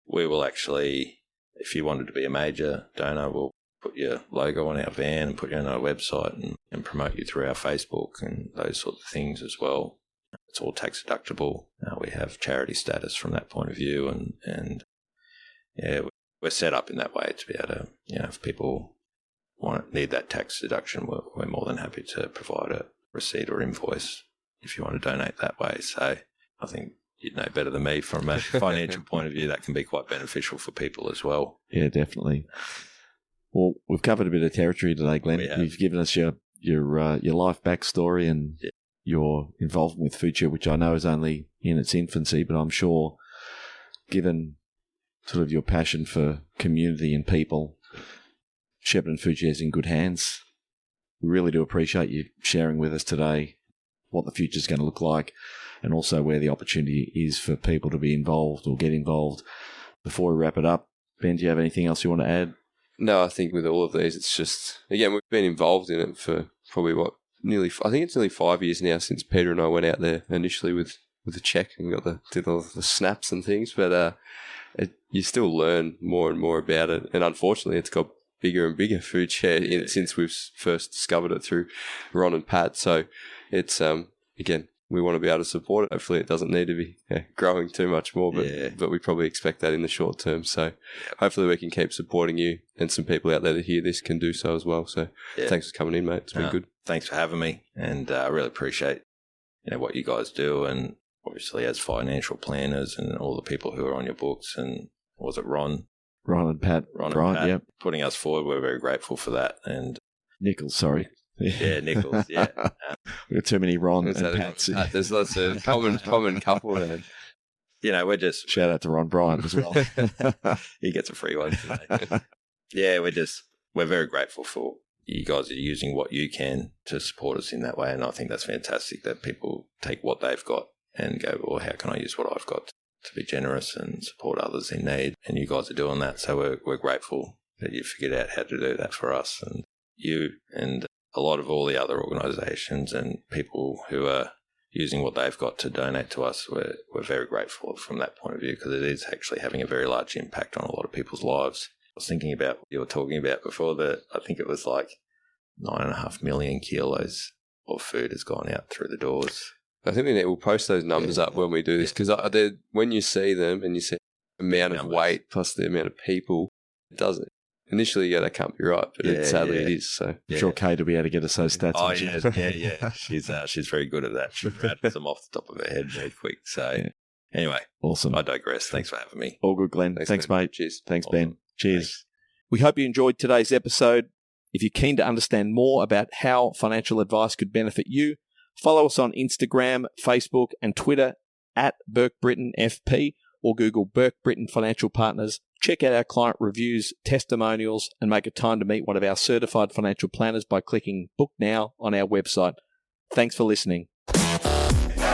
we will actually, if you wanted to be a major donor, we'll put your logo on our van and put you on our website and promote you through our Facebook and those sorts of things as well. It's all tax deductible. We have charity status from that point of view, and we're set up in that way to be able to, if people need that tax deduction, we're more than happy to provide a receipt or invoice if you want to donate that way. So I think you'd know better than me from a financial point of view, that can be quite beneficial for people as well. Yeah, definitely. Well, we've covered a bit of territory today, Glenn. You've given us your life backstory and your involvement with Foodshare, which I know is only in its infancy, but I'm sure, given sort of your passion for community and people, Shepparton Foodshare is in good hands. We really do appreciate you sharing with us today what the future is going to look like, and also where the opportunity is for people to be involved or get involved. Before we wrap it up, Ben, do you have anything else you want to add? No, I think with all of these, it's just, again, we've been involved in it for probably nearly 5 years now since Peter and I went out there initially with a check and did all the snaps and things. But you still learn more and more about it. And unfortunately, it's got bigger and bigger Foodshare since we've first discovered it through Ron and Pat. So it's, again, we want to be able to support it. Hopefully it doesn't need to be growing too much more, but we probably expect that in the short term. So hopefully we can keep supporting you, and some people out there that hear this can do so as well. So thanks for coming in, mate. It's been good. Thanks for having me, and I really appreciate what you guys do, and obviously as financial planners and all the people who are on your books, and was it Ron and Pat, yep, putting us forward. We're very grateful for that. And Nichols, sorry. Yeah, Nichols, yeah. We've got too many Ron and Pats. There's lots of common couple there. We're just... Shout out to Ron Bryant as well. He gets a free one today. We're very grateful for you guys are using what you can to support us in that way. And I think that's fantastic that people take what they've got and go, well, how can I use what I've got to be generous and support others in need? And you guys are doing that. So we're grateful that you figured out how to do that for us, and you and a lot of all the other organisations and people who are using what they've got to donate to us. We're very grateful from that point of view, because it is actually having a very large impact on a lot of people's lives. I was thinking about what you were talking about before, that I think it was like 9.5 million kilos of food has gone out through the doors. I think we'll post those numbers up when we do this, because when you see them and you see the amount of weight plus the amount of people, it doesn't. Initially, that can't be right, but sadly it is. So I'm sure Kate will be able to get us those stats. Oh, yeah. She's very good at that. She rattles them off the top of her head very quick. So anyway, awesome. I digress. Thanks for having me. All good, Glenn. Thanks mate. Cheers. Thanks, Awesome. Ben. Cheers. Thanks. We hope you enjoyed today's episode. If you're keen to understand more about how financial advice could benefit you, follow us on Instagram, Facebook, and Twitter at Burke Britton FP, or Google Burke Britton Financial Partners. Check out our client reviews, testimonials, and make a time to meet one of our certified financial planners by clicking Book Now on our website. Thanks for listening.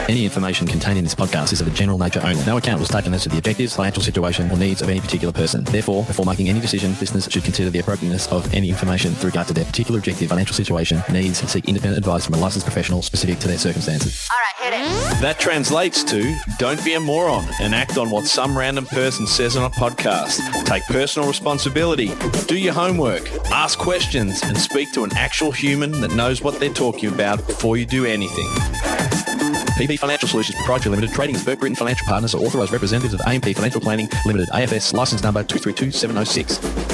Any information contained in this podcast is of a general nature only. No account was taken as to the objectives, financial situation, or needs of any particular person. Therefore, before making any decision, listeners should consider the appropriateness of any information with regard to their particular objective, financial situation, needs, and seek independent advice from a licensed professional specific to their circumstances. All right, hit it. That translates to, don't be a moron and act on what some random person says on a podcast. Take personal responsibility. Do your homework. Ask questions and speak to an actual human that knows what they're talking about before you do anything. PB Financial Solutions Proprietary Limited, trading as Burke Britain Financial Partners, are authorised representatives of AMP Financial Planning Limited, AFS licence number 232706.